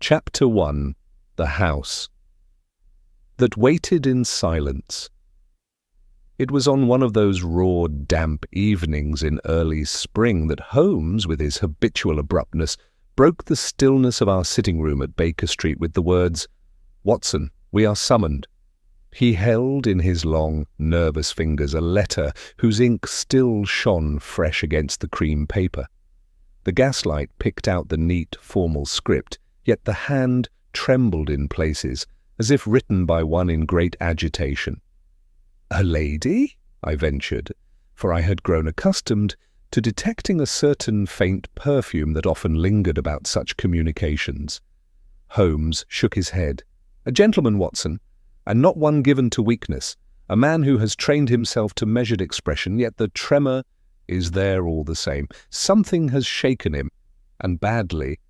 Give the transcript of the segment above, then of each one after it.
Chapter 1. The House That Waited in Silence. It was on one of those raw, damp evenings in early spring that Holmes, with his habitual abruptness, broke the stillness of our sitting room at Baker Street with the words, "Watson, we are summoned." He held in his long, nervous fingers a letter whose ink still shone fresh against the cream paper. The gaslight picked out the neat, formal script, yet the hand trembled in places, as if written by one in great agitation. "A lady?" I ventured, for I had grown accustomed to detecting a certain faint perfume that often lingered about such communications. Holmes shook his head. "A gentleman, Watson, and not one given to weakness, a man who has trained himself to measured expression, yet the tremor is there all the same. Something has shaken him, and badly."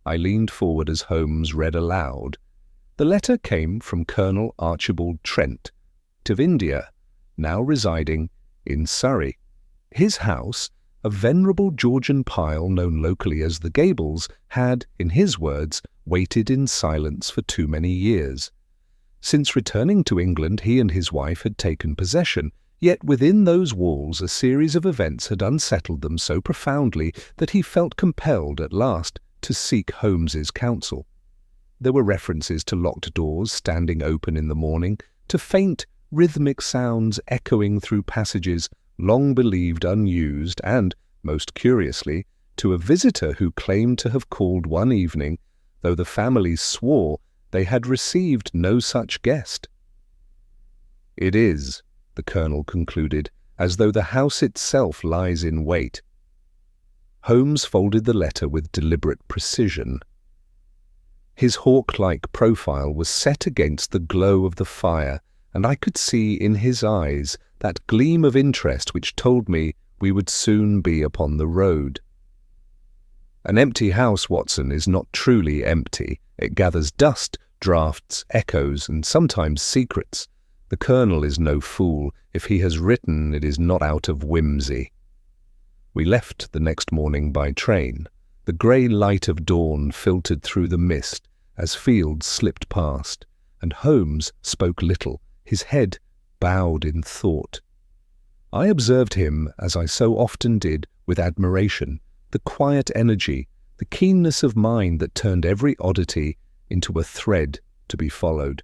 I leaned forward as Holmes read aloud. The letter came from Colonel Archibald Trent, of India, now residing in Surrey. His house, a venerable Georgian pile known locally as the Gables, had, in his words, waited in silence for too many years. Since returning to England, he and his wife had taken possession, yet within those walls a series of events had unsettled them so profoundly that he felt compelled at last to seek Holmes's counsel. There were references to locked doors standing open in the morning, to faint, rhythmic sounds echoing through passages long believed unused, and, most curiously, to a visitor who claimed to have called one evening, though the family swore they had received no such guest. "It is," the colonel concluded, "as though the house itself lies in wait." Holmes folded the letter with deliberate precision. His hawk-like profile was set against the glow of the fire, and I could see in his eyes that gleam of interest which told me we would soon be upon the road. "An empty house, Watson, is not truly empty. It gathers dust, drafts, echoes, and sometimes secrets. The colonel is no fool. If he has written, it is not out of whimsy." We left the next morning by train. The grey light of dawn filtered through the mist as fields slipped past, and Holmes spoke little, his head bowed in thought. I observed him, as I so often did, with admiration, the quiet energy, the keenness of mind that turned every oddity into a thread to be followed.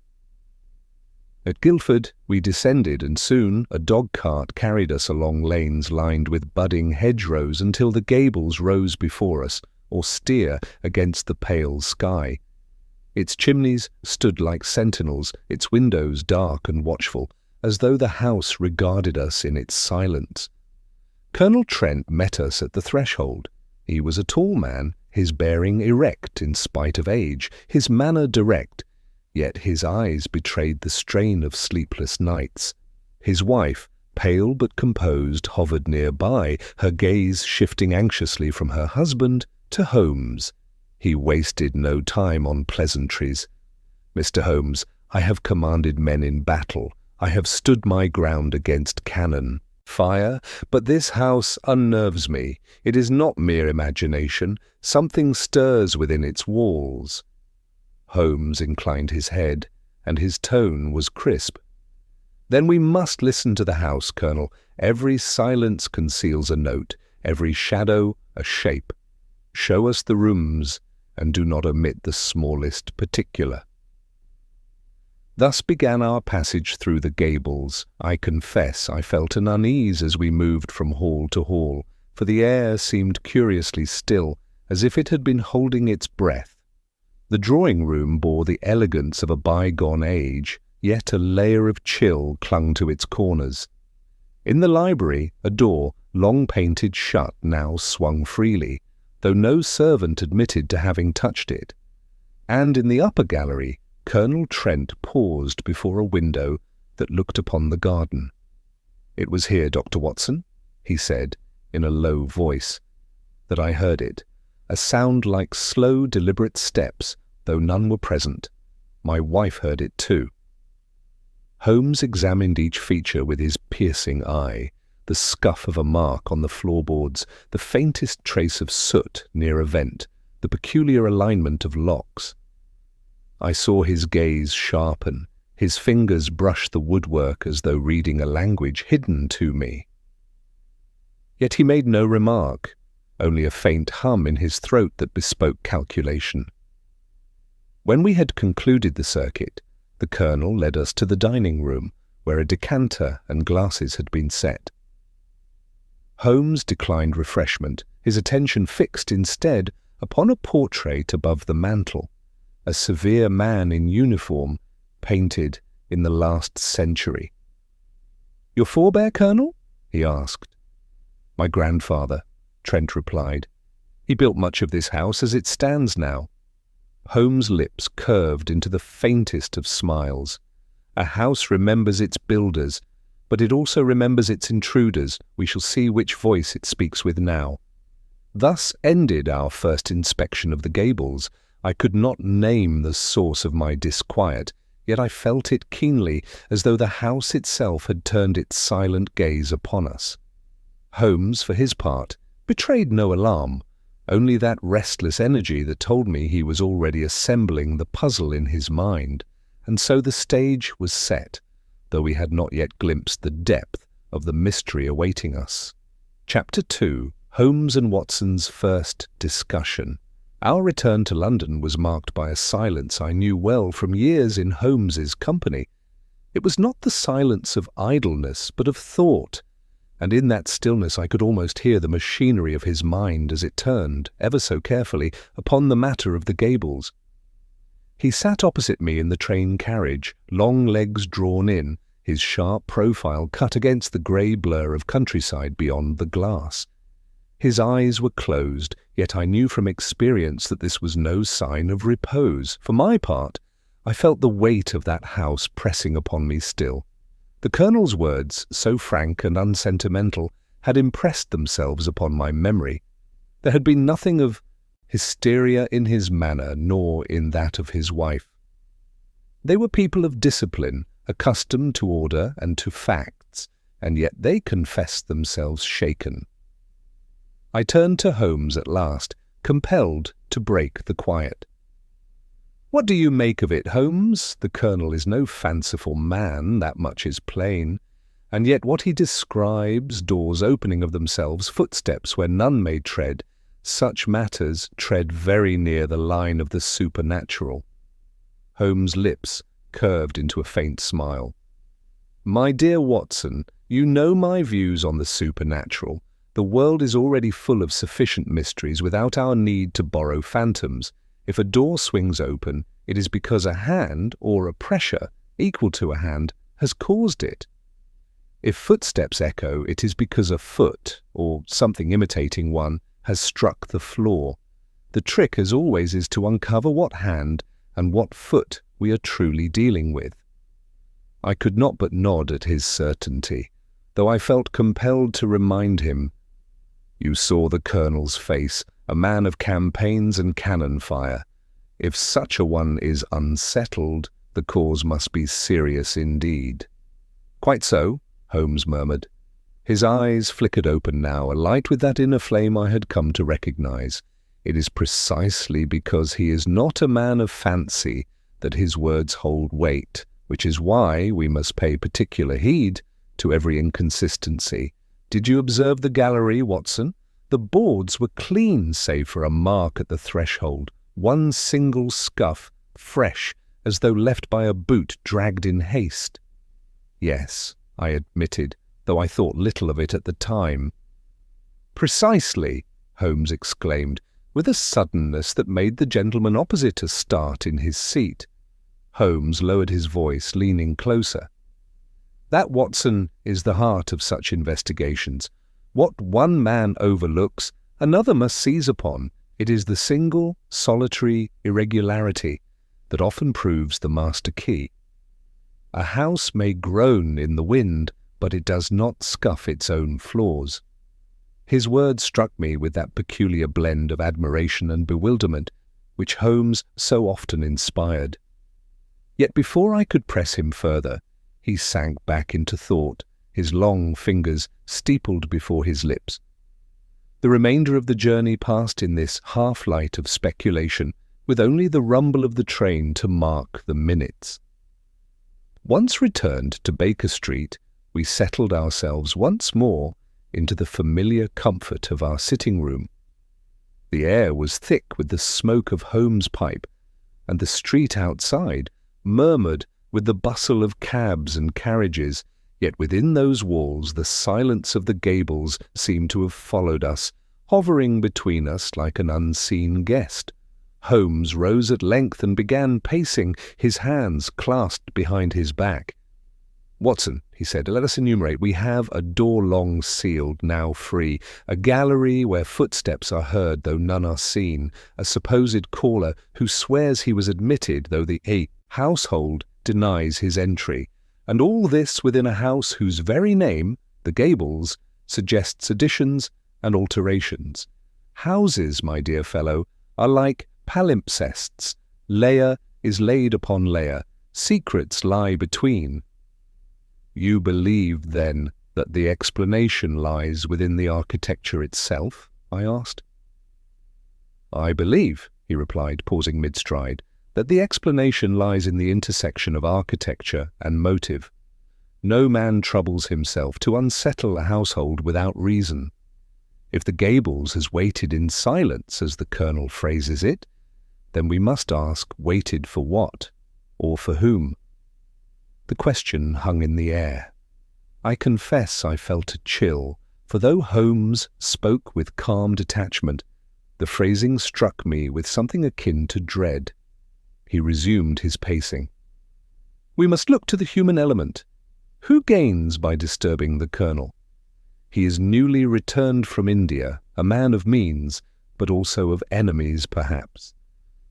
At Guildford we descended, and soon a dog-cart carried us along lanes lined with budding hedgerows until the Gables rose before us, austere against the pale sky. Its chimneys stood like sentinels, its windows dark and watchful, as though the house regarded us in its silence. Colonel Trent met us at the threshold. He was a tall man, his bearing erect in spite of age, his manner direct, yet his eyes betrayed the strain of sleepless nights. His wife, pale but composed, hovered nearby, her gaze shifting anxiously from her husband to Holmes. He wasted no time on pleasantries. "Mr. Holmes, I have commanded men in battle. I have stood my ground against cannon, fire, but this house unnerves me. It is not mere imagination. Something stirs within its walls." Holmes inclined his head, and his tone was crisp. "Then we must listen to the house, Colonel. Every silence conceals a note, every shadow a shape. Show us the rooms, and do not omit the smallest particular." Thus began our passage through the Gables. I confess I felt an unease as we moved from hall to hall, for the air seemed curiously still, as if it had been holding its breath. The drawing-room bore the elegance of a bygone age, yet a layer of chill clung to its corners. In the library, a door, long painted shut, now swung freely, though no servant admitted to having touched it. And in the upper gallery, Colonel Trent paused before a window that looked upon the garden. "It was here, Dr. Watson," he said, in a low voice, that I heard it, a sound like slow, deliberate steps, though none were present. My wife heard it too. Holmes examined each feature with his piercing eye, the scuff of a mark on the floorboards, the faintest trace of soot near a vent, the peculiar alignment of locks. I saw his gaze sharpen, his fingers brush the woodwork as though reading a language hidden to me. Yet he made no remark, only a faint hum in his throat that bespoke calculation. When we had concluded the circuit, the Colonel led us to the dining room, where a decanter and glasses had been set. Holmes declined refreshment, his attention fixed instead upon a portrait above the mantel, a severe man in uniform, painted in the last century. "Your forebear, Colonel?" he asked. "My grandfather," Trent replied. "He built much of this house as it stands now." Holmes' lips curved into the faintest of smiles. A house remembers its builders, but it also remembers its intruders. We shall see which voice it speaks with now. Thus ended our first inspection of the gables. I could not name the source of my disquiet, yet I felt it keenly, as though the house itself had turned its silent gaze upon us. Holmes, for his part, betrayed no alarm, only that restless energy that told me he was already assembling the puzzle in his mind, and so the stage was set, though we had not yet glimpsed the depth of the mystery awaiting us. Chapter 2. Holmes and Watson's First Discussion. Our return to London was marked by a silence I knew well from years in Holmes's company. It was not the silence of idleness, but of thought, and in that stillness I could almost hear the machinery of his mind as it turned, ever so carefully, upon the matter of the gables. He sat opposite me in the train carriage, long legs drawn in, his sharp profile cut against the grey blur of countryside beyond the glass. His eyes were closed, yet I knew from experience that this was no sign of repose. For my part, I felt the weight of that house pressing upon me still. The Colonel's words, so frank and unsentimental, had impressed themselves upon my memory. There had been nothing of hysteria in his manner, nor in that of his wife. They were people of discipline, accustomed to order and to facts, and yet they confessed themselves shaken. I turned to Holmes at last, compelled to break the quiet. "What do you make of it, Holmes? The Colonel is no fanciful man, that much is plain. And yet what he describes, doors opening of themselves, footsteps where none may tread, such matters tread very near the line of the supernatural." Holmes' lips curved into a faint smile. "My dear Watson, you know my views on the supernatural. The world is already full of sufficient mysteries without our need to borrow phantoms. If a door swings open, it is because a hand, or a pressure equal to a hand, has caused it. If footsteps echo, it is because a foot, or something imitating one, has struck the floor. The trick, as always, is to uncover what hand and what foot we are truly dealing with." I could not but nod at his certainty, though I felt compelled to remind him. "You saw the Colonel's face, a man of campaigns and cannon fire. If such a one is unsettled, the cause must be serious indeed." "Quite so," Holmes murmured. His eyes flickered open now, alight with that inner flame I had come to recognize. It is precisely because he is not a man of fancy that his words hold weight, which is why we must pay particular heed to every inconsistency. Did you observe the gallery, Watson? The boards were clean save for a mark at the threshold, one single scuff, fresh, as though left by a boot dragged in haste. "Yes," I admitted, though I thought little of it at the time. "Precisely," Holmes exclaimed, with a suddenness that made the gentleman opposite us start in his seat. Holmes lowered his voice, leaning closer. "That, Watson, is the heart of such investigations. What one man overlooks, another must seize upon. It is the single, solitary irregularity that often proves the master key. A house may groan in the wind, but it does not scuff its own flaws." His words struck me with that peculiar blend of admiration and bewilderment which Holmes so often inspired. Yet before I could press him further, he sank back into thought, his long fingers steepled before his lips. The remainder of the journey passed in this half-light of speculation, with only the rumble of the train to mark the minutes. Once returned to Baker Street, we settled ourselves once more into the familiar comfort of our sitting room. The air was thick with the smoke of Holmes' pipe, and the street outside murmured with the bustle of cabs and carriages, yet within those walls the silence of the gables seemed to have followed us, hovering between us like an unseen guest. Holmes rose at length and began pacing, his hands clasped behind his back. "Watson," he said, "let us enumerate. We have a door long sealed, now free, a gallery where footsteps are heard though none are seen, a supposed caller who swears he was admitted though the household denies his entry, and all this within a house whose very name, the Gables, suggests additions and alterations. Houses, my dear fellow, are like palimpsests. Layer is laid upon layer. Secrets lie between." "You believe, then, that the explanation lies within the architecture itself?" I asked. "I believe," he replied, pausing mid-stride, "that the explanation lies in the intersection of architecture and motive. No man troubles himself to unsettle a household without reason. If the Gables has waited in silence, as the Colonel phrases it, then we must ask, waited for what, or for whom?" The question hung in the air. I confess I felt a chill, for though Holmes spoke with calm detachment, the phrasing struck me with something akin to dread. He resumed his pacing. "We must look to the human element. Who gains by disturbing the Colonel? He is newly returned from India, a man of means, but also of enemies, perhaps."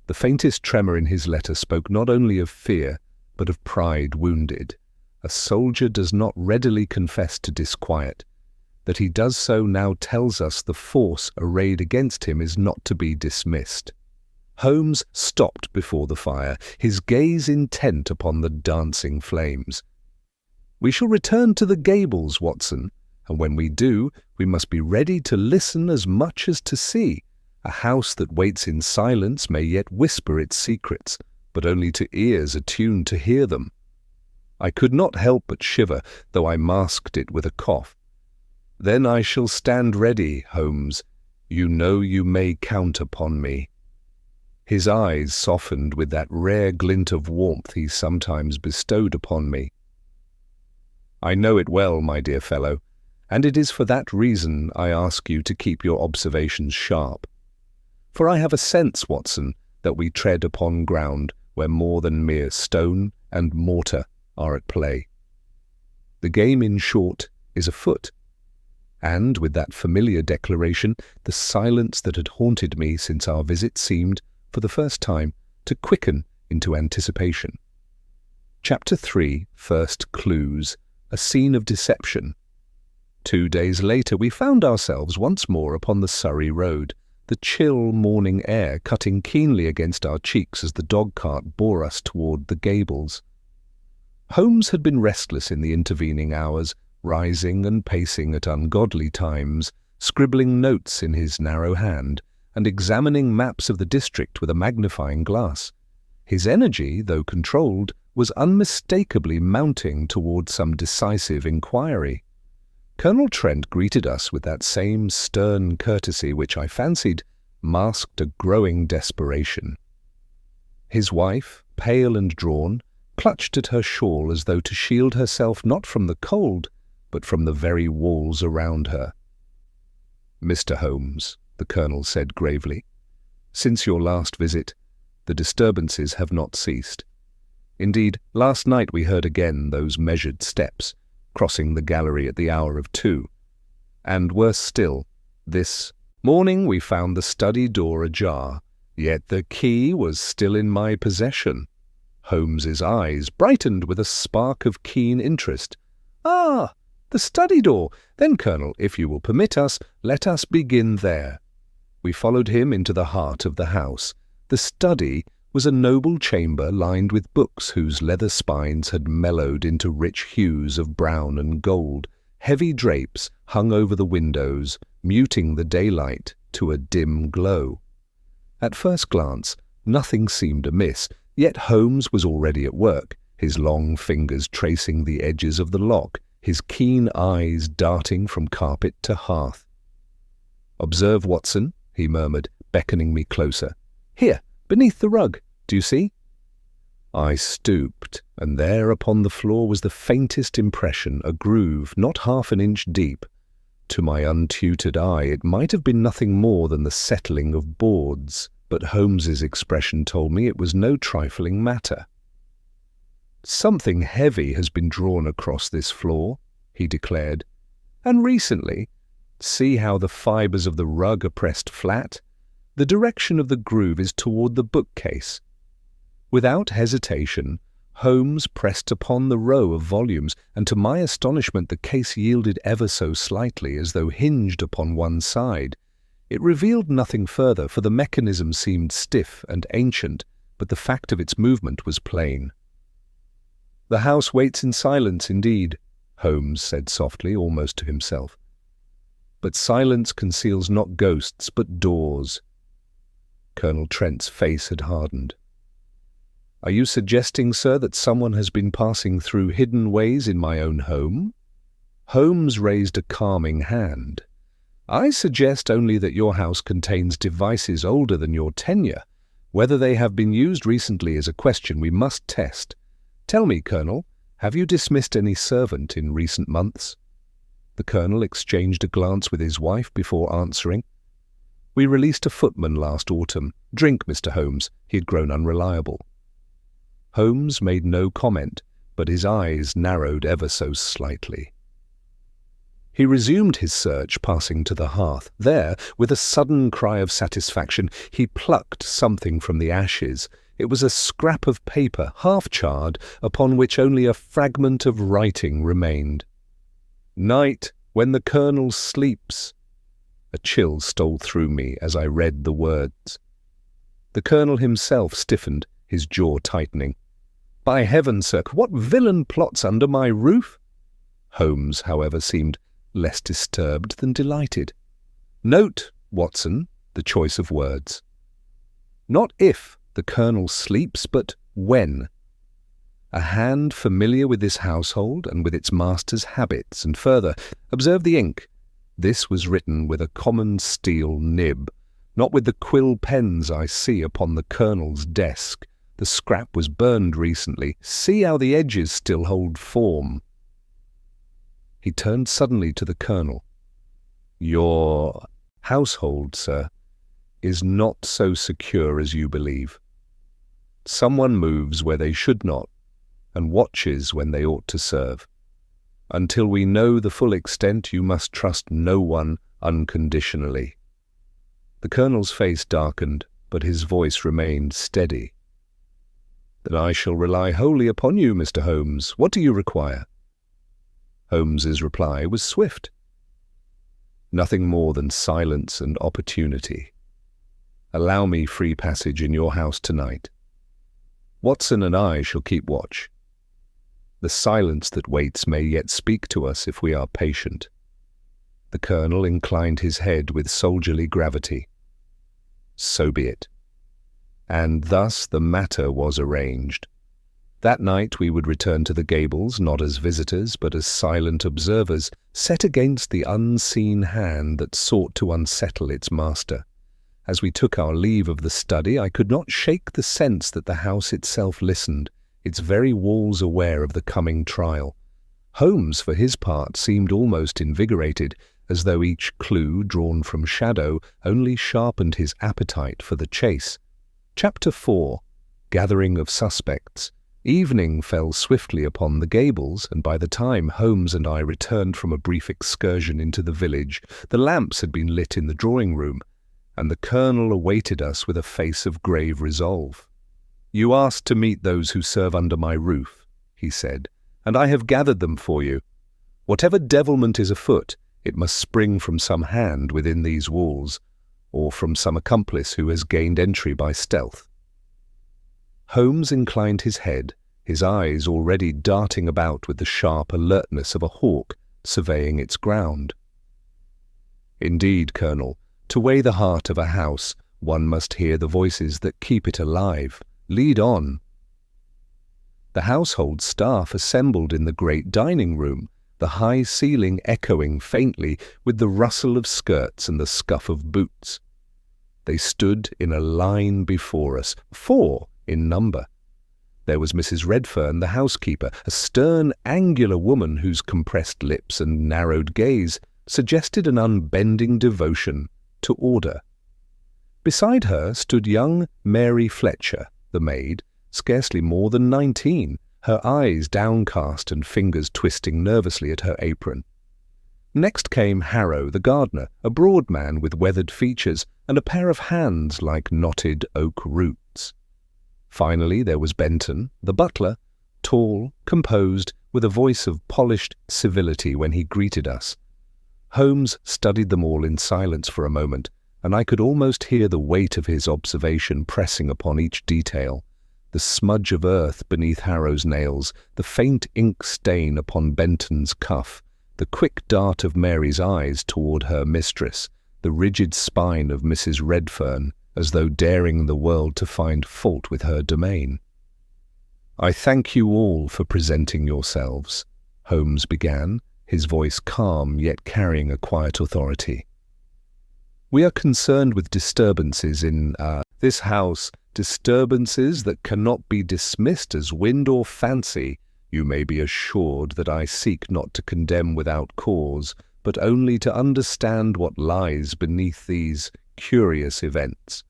The faintest tremor in his letter spoke not only of fear, but of pride wounded. A soldier does not readily confess to disquiet. That he does so now tells us the force arrayed against him is not to be dismissed. Holmes stopped before the fire, his gaze intent upon the dancing flames. "We shall return to the Gables, Watson, and when we do, we must be ready to listen as much as to see. A house that waits in silence may yet whisper its secrets, but only to ears attuned to hear them." I could not help but shiver, though I masked it with a cough. "Then I shall stand ready, Holmes. You know you may count upon me." His eyes softened with that rare glint of warmth he sometimes bestowed upon me. "I know it well, my dear fellow, and it is for that reason I ask you to keep your observations sharp. For I have a sense, Watson, that we tread upon ground where more than mere stone and mortar are at play. The game, in short, is afoot." And with that familiar declaration, the silence that had haunted me since our visit seemed, for the first time, to quicken into anticipation. Chapter 3, First Clues, a Scene of Deception. 2 days later we found ourselves once more upon the Surrey road, the chill morning air cutting keenly against our cheeks as the dog-cart bore us toward the Gables. Holmes had been restless in the intervening hours, rising and pacing at ungodly times, scribbling notes in his narrow hand, and examining maps of the district with a magnifying glass. His energy, though controlled, was unmistakably mounting toward some decisive inquiry. Colonel Trent greeted us with that same stern courtesy which I fancied masked a growing desperation. His wife, pale and drawn, clutched at her shawl as though to shield herself not from the cold, but from the very walls around her. "Mr. Holmes," the Colonel said gravely, "since your last visit, the disturbances have not ceased. Indeed, last night we heard again those measured steps, crossing the gallery at the hour of 2. And worse still, this morning we found the study door ajar, yet the key was still in my possession." Holmes's eyes brightened with a spark of keen interest. "Ah, the study door! Then, Colonel, if you will permit us, let us begin there." We followed him into the heart of the house. The study was a noble chamber lined with books whose leather spines had mellowed into rich hues of brown and gold. Heavy drapes hung over the windows, muting the daylight to a dim glow. At first glance, Nothing seemed amiss, yet Holmes was already at work, his long fingers tracing the edges of the lock, his keen eyes darting from carpet to hearth. "Observe, Watson," he murmured, beckoning me closer. "Here, beneath the rug, do you see?" I stooped, and there upon the floor was the faintest impression, a groove not half an inch deep. To my untutored eye it might have been nothing more than the settling of boards, but Holmes's expression told me it was no trifling matter. "Something heavy has been drawn across this floor," he declared. "And recently. See how the fibres of the rug are pressed flat? The direction of the groove is toward the bookcase." Without hesitation, Holmes pressed upon the row of volumes, and to my astonishment the case yielded ever so slightly, as though hinged upon one side. It revealed nothing further, for the mechanism seemed stiff and ancient, but the fact of its movement was plain. "The house waits in silence indeed," Holmes said softly, almost to himself. "But silence conceals not ghosts, but doors." Colonel Trent's face had hardened. "Are you suggesting, sir, that someone has been passing through hidden ways in my own home?" Holmes raised a calming hand. "I suggest only that your house contains devices older than your tenure. Whether they have been used recently is a question we must test. Tell me, Colonel, have you dismissed any servant in recent months?" The Colonel exchanged a glance with his wife before answering. "We released a footman last autumn. Drink, Mr. Holmes." He had grown unreliable. Holmes made no comment, but his eyes narrowed ever so slightly. He resumed his search, passing to the hearth. There, with a sudden cry of satisfaction, he plucked something from the ashes. It was a scrap of paper, half charred, upon which only a fragment of writing remained. "Night, when the Colonel sleeps." A chill stole through me as I read the words. The Colonel himself stiffened, his jaw tightening. "By heaven, sir, what villain plots under my roof?" Holmes, however, seemed less disturbed than delighted. "Note, Watson, the choice of words. Not if the Colonel sleeps, but when. A hand familiar with this household and with its master's habits, and further, observe the ink. This was written with a common steel nib, not with the quill pens I see upon the Colonel's desk. The scrap was burned recently. See how the edges still hold form." He turned suddenly to the Colonel. "Your household, sir, is not so secure as you believe. Someone moves where they should not, and watches when they ought to serve. Until we know the full extent, you must trust no one unconditionally." The Colonel's face darkened, but his voice remained steady. "Then I shall rely wholly upon you, Mr. Holmes. What do you require?" Holmes's reply was swift. "Nothing more than silence and opportunity. Allow me free passage in your house tonight. Watson and I shall keep watch. The silence that waits may yet speak to us if we are patient." The Colonel inclined his head with soldierly gravity. "So be it." And thus the matter was arranged. That night we would return to the Gables, not as visitors, but as silent observers, set against the unseen hand that sought to unsettle its master. As we took our leave of the study, I could not shake the sense that the house itself listened, its very walls aware of the coming trial. Holmes, for his part, seemed almost invigorated, as though each clue, drawn from shadow, only sharpened his appetite for the chase. Chapter 4. Gathering of Suspects. Evening fell swiftly upon the Gables, and by the time Holmes and I returned from a brief excursion into the village, the lamps had been lit in the drawing-room, and the Colonel awaited us with a face of grave resolve. "You asked to meet those who serve under my roof," he said, "and I have gathered them for you. Whatever devilment is afoot, it must spring from some hand within these walls, or from some accomplice who has gained entry by stealth." Holmes inclined his head, his eyes already darting about with the sharp alertness of a hawk surveying its ground. "Indeed, Colonel, to weigh the heart of a house, One must hear the voices that keep it alive. Lead on. The household staff assembled in the great dining room, the high ceiling echoing faintly with the rustle of skirts and the scuff of boots. They stood in a line before us, 4 in number. There was Mrs. Redfern, the housekeeper, a stern, angular woman whose compressed lips and narrowed gaze suggested an unbending devotion to order. Beside her stood young Mary Fletcher, the maid, scarcely more than 19, her eyes downcast and fingers twisting nervously at her apron. Next came Harrow, the gardener, a broad man with weathered features and a pair of hands like knotted oak roots. Finally there was Benton, the butler, tall, composed, with a voice of polished civility when he greeted us. Holmes studied them all in silence for a moment, and I could almost hear the weight of his observation pressing upon each detail. The smudge of earth beneath Harrow's nails, the faint ink stain upon Benton's cuff, the quick dart of Mary's eyes toward her mistress, the rigid spine of Mrs. Redfern, as though daring the world to find fault with her domain. "I thank you all for presenting yourselves," Holmes began, his voice calm yet carrying a quiet authority. "We are concerned with disturbances in this house, disturbances that cannot be dismissed as wind or fancy. You may be assured that I seek not to condemn without cause, but only to understand what lies beneath these curious events."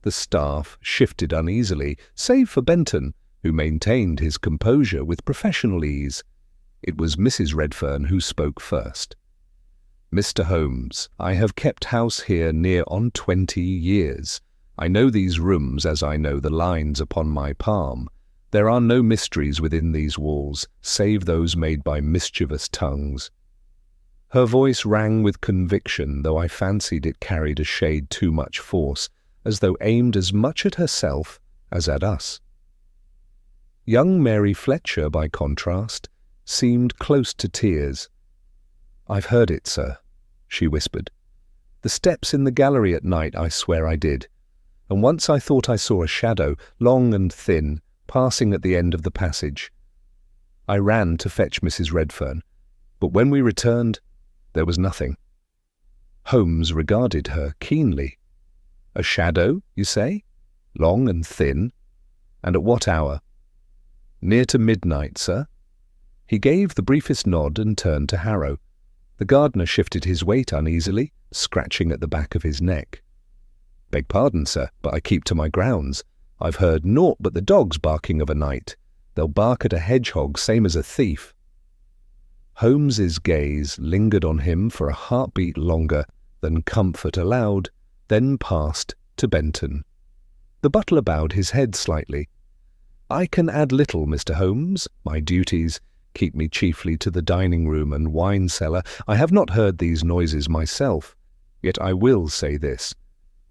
The staff shifted uneasily, save for Benton, who maintained his composure with professional ease. It was Mrs. Redfern who spoke first. "Mr. Holmes, I have kept house here near on 20 years. I know these rooms as I know the lines upon my palm. There are no mysteries within these walls, save those made by mischievous tongues." Her voice rang with conviction, though I fancied it carried a shade too much force, as though aimed as much at herself as at us. Young Mary Fletcher, by contrast, seemed close to tears. "I've heard it, sir," she whispered. "The steps in the gallery at night, I swear I did. And once I thought I saw a shadow, long and thin, passing at the end of the passage. I ran to fetch Mrs. Redfern, but when we returned, there was nothing." Holmes regarded her keenly. "A shadow, you say? Long and thin? And at what hour?" "Near to midnight, sir." He gave the briefest nod and turned to Harrow. The gardener shifted his weight uneasily, scratching at the back of his neck. "Beg pardon, sir, but I keep to my grounds. I've heard naught but the dogs barking of a night. They'll bark at a hedgehog same as a thief." Holmes's gaze lingered on him for a heartbeat longer than comfort allowed, then passed to Benton. The butler bowed his head slightly. "I can add little, Mr. Holmes. My duties keep me chiefly to the dining-room and wine-cellar. I have not heard these noises myself. Yet I will say this.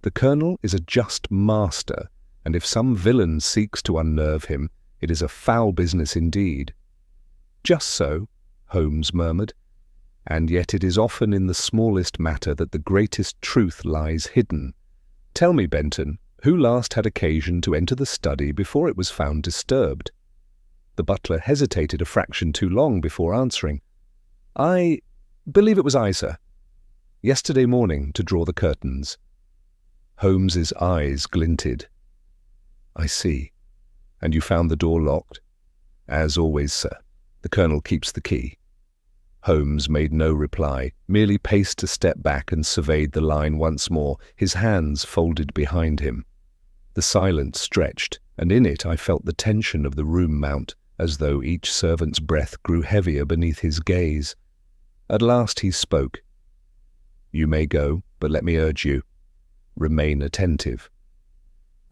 The Colonel is a just master, and if some villain seeks to unnerve him, it is a foul business indeed." "Just so," Holmes murmured, "and yet it is often in the smallest matter that the greatest truth lies hidden. Tell me, Benton, who last had occasion to enter the study before it was found disturbed?" The butler hesitated a fraction too long before answering. "I believe it was I, sir. Yesterday morning, to draw the curtains." Holmes's eyes glinted. "I see. And you found the door locked?" "As always, sir. The Colonel keeps the key." Holmes made no reply, merely paced a step back and surveyed the line once more, his hands folded behind him. The silence stretched, and in it I felt the tension of the room mount, as though each servant's breath grew heavier beneath his gaze. At last he spoke. "You may go, but let me urge you, remain attentive.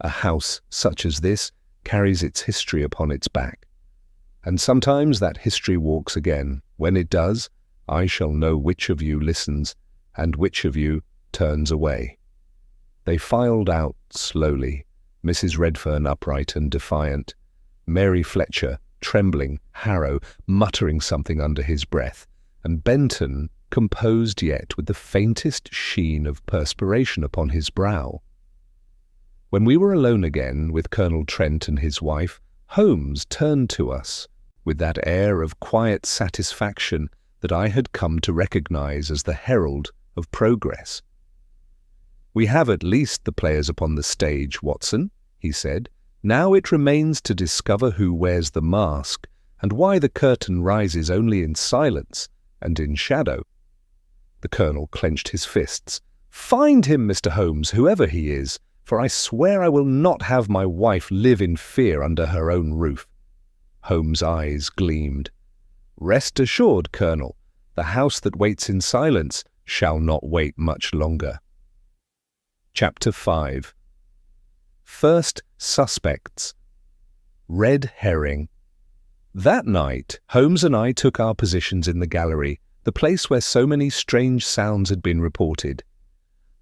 A house such as this carries its history upon its back. And sometimes that history walks again. When it does, I shall know which of you listens and which of you turns away." They filed out slowly, Mrs. Redfern upright and defiant, Mary Fletcher trembling, Harrow muttering something under his breath, and Benton composed yet with the faintest sheen of perspiration upon his brow. When we were alone again with Colonel Trent and his wife, Holmes turned to us with that air of quiet satisfaction that I had come to recognize as the herald of progress. "We have at least the players upon the stage, Watson," he said. "Now it remains to discover who wears the mask and why the curtain rises only in silence and in shadow." The Colonel clenched his fists. "Find him, Mr. Holmes, whoever he is, for I swear I will not have my wife live in fear under her own roof." Holmes' eyes gleamed. "Rest assured, Colonel, the house that waits in silence shall not wait much longer." Chapter 5. First Suspects. Red Herring. That night, Holmes and I took our positions in the gallery, the place where so many strange sounds had been reported.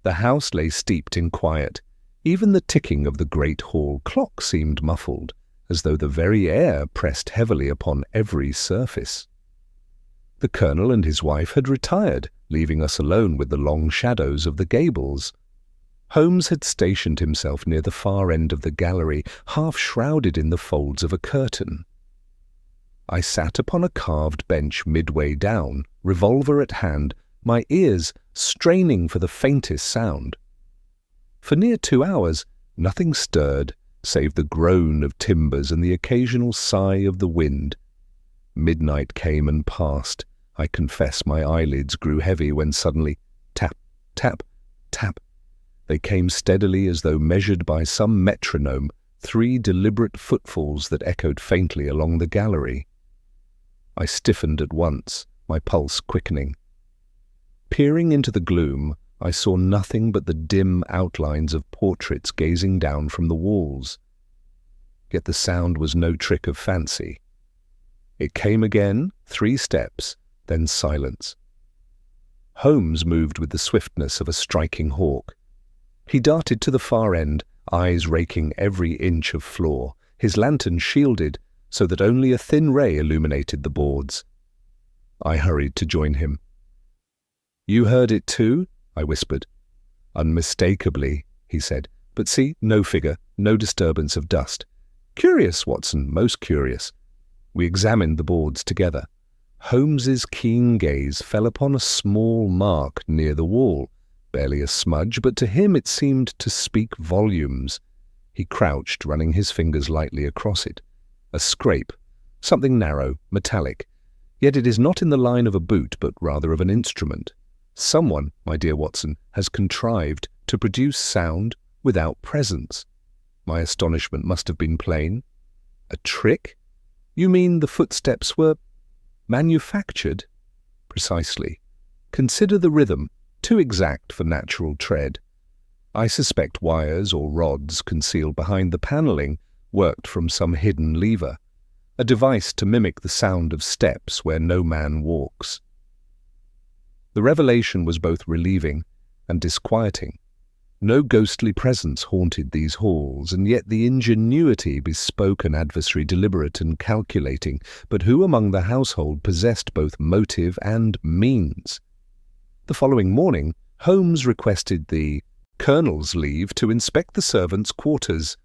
The house lay steeped in quiet. Even the ticking of the great hall clock seemed muffled, as though the very air pressed heavily upon every surface. The Colonel and his wife had retired, leaving us alone with the long shadows of the gables. Holmes had stationed himself near the far end of the gallery, half shrouded in the folds of a curtain. I sat upon a carved bench midway down, revolver at hand, my ears straining for the faintest sound. For near 2 hours, nothing stirred, save the groan of timbers and the occasional sigh of the wind. Midnight came and passed. I confess my eyelids grew heavy when suddenly, tap, tap, tap. They came steadily as though measured by some metronome, 3 deliberate footfalls that echoed faintly along the gallery. I stiffened at once, my pulse quickening. Peering into the gloom, I saw nothing but the dim outlines of portraits gazing down from the walls. Yet the sound was no trick of fancy. It came again, 3 steps, then silence. Holmes moved with the swiftness of a striking hawk. He darted to the far end, eyes raking every inch of floor, his lantern shielded so that only a thin ray illuminated the boards. I hurried to join him. "You heard it too?" I whispered. "Unmistakably," he said. "But see, no figure, no disturbance of dust. Curious, Watson, most curious." We examined the boards together. Holmes's keen gaze fell upon a small mark near the wall, barely a smudge, but to him it seemed to speak volumes. He crouched, running his fingers lightly across it. A scrape, something narrow, metallic. Yet it is not in the line of a boot, but rather of an instrument. Someone, my dear Watson, has contrived to produce sound without presence. My astonishment must have been plain. A trick? You mean the footsteps were manufactured? Precisely. Consider the rhythm, too exact for natural tread. I suspect wires or rods concealed behind the panelling worked from some hidden lever, a device to mimic the sound of steps where no man walks. The revelation was both relieving and disquieting. No ghostly presence haunted these halls, and yet the ingenuity bespoke an adversary deliberate and calculating, but who among the household possessed both motive and means? The following morning, Holmes requested the Colonel's leave to inspect the servants' quarters.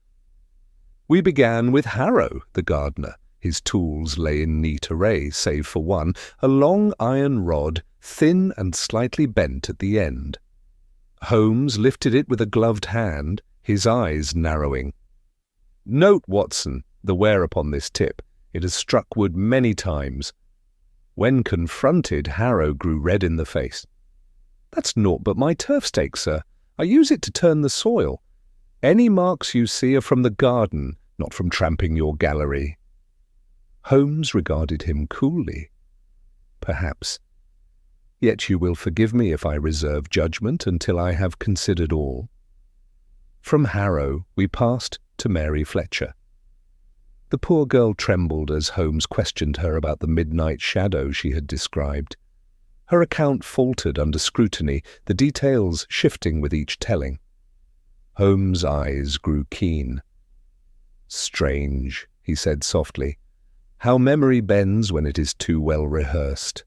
We began with Harrow, the gardener. His tools lay in neat array, save for one, a long iron rod, thin and slightly bent at the end. Holmes lifted it with a gloved hand, his eyes narrowing. "Note, Watson, the wear upon this tip. It has struck wood many times." When confronted, Harrow grew red in the face. "That's naught but my turf stake, sir. I use it to turn the soil. Any marks you see are from the garden, not from tramping your gallery." Holmes regarded him coolly. "Perhaps. Yet you will forgive me if I reserve judgment until I have considered all." From Harrow we passed to Mary Fletcher. The poor girl trembled as Holmes questioned her about the midnight shadow she had described. Her account faltered under scrutiny, the details shifting with each telling. Holmes' eyes grew keen. "Strange," he said softly, "how memory bends when it is too well rehearsed."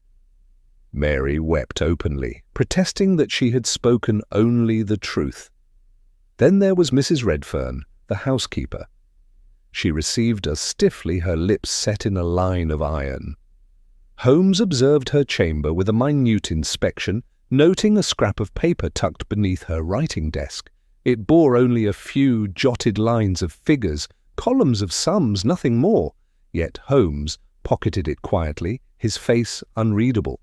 Mary wept openly, protesting that she had spoken only the truth. Then there was Mrs. Redfern, the housekeeper. She received us stiffly, her lips set in a line of iron. Holmes observed her chamber with a minute inspection, noting a scrap of paper tucked beneath her writing desk. It bore only a few jotted lines of figures, columns of sums, nothing more. Yet Holmes pocketed it quietly, his face unreadable.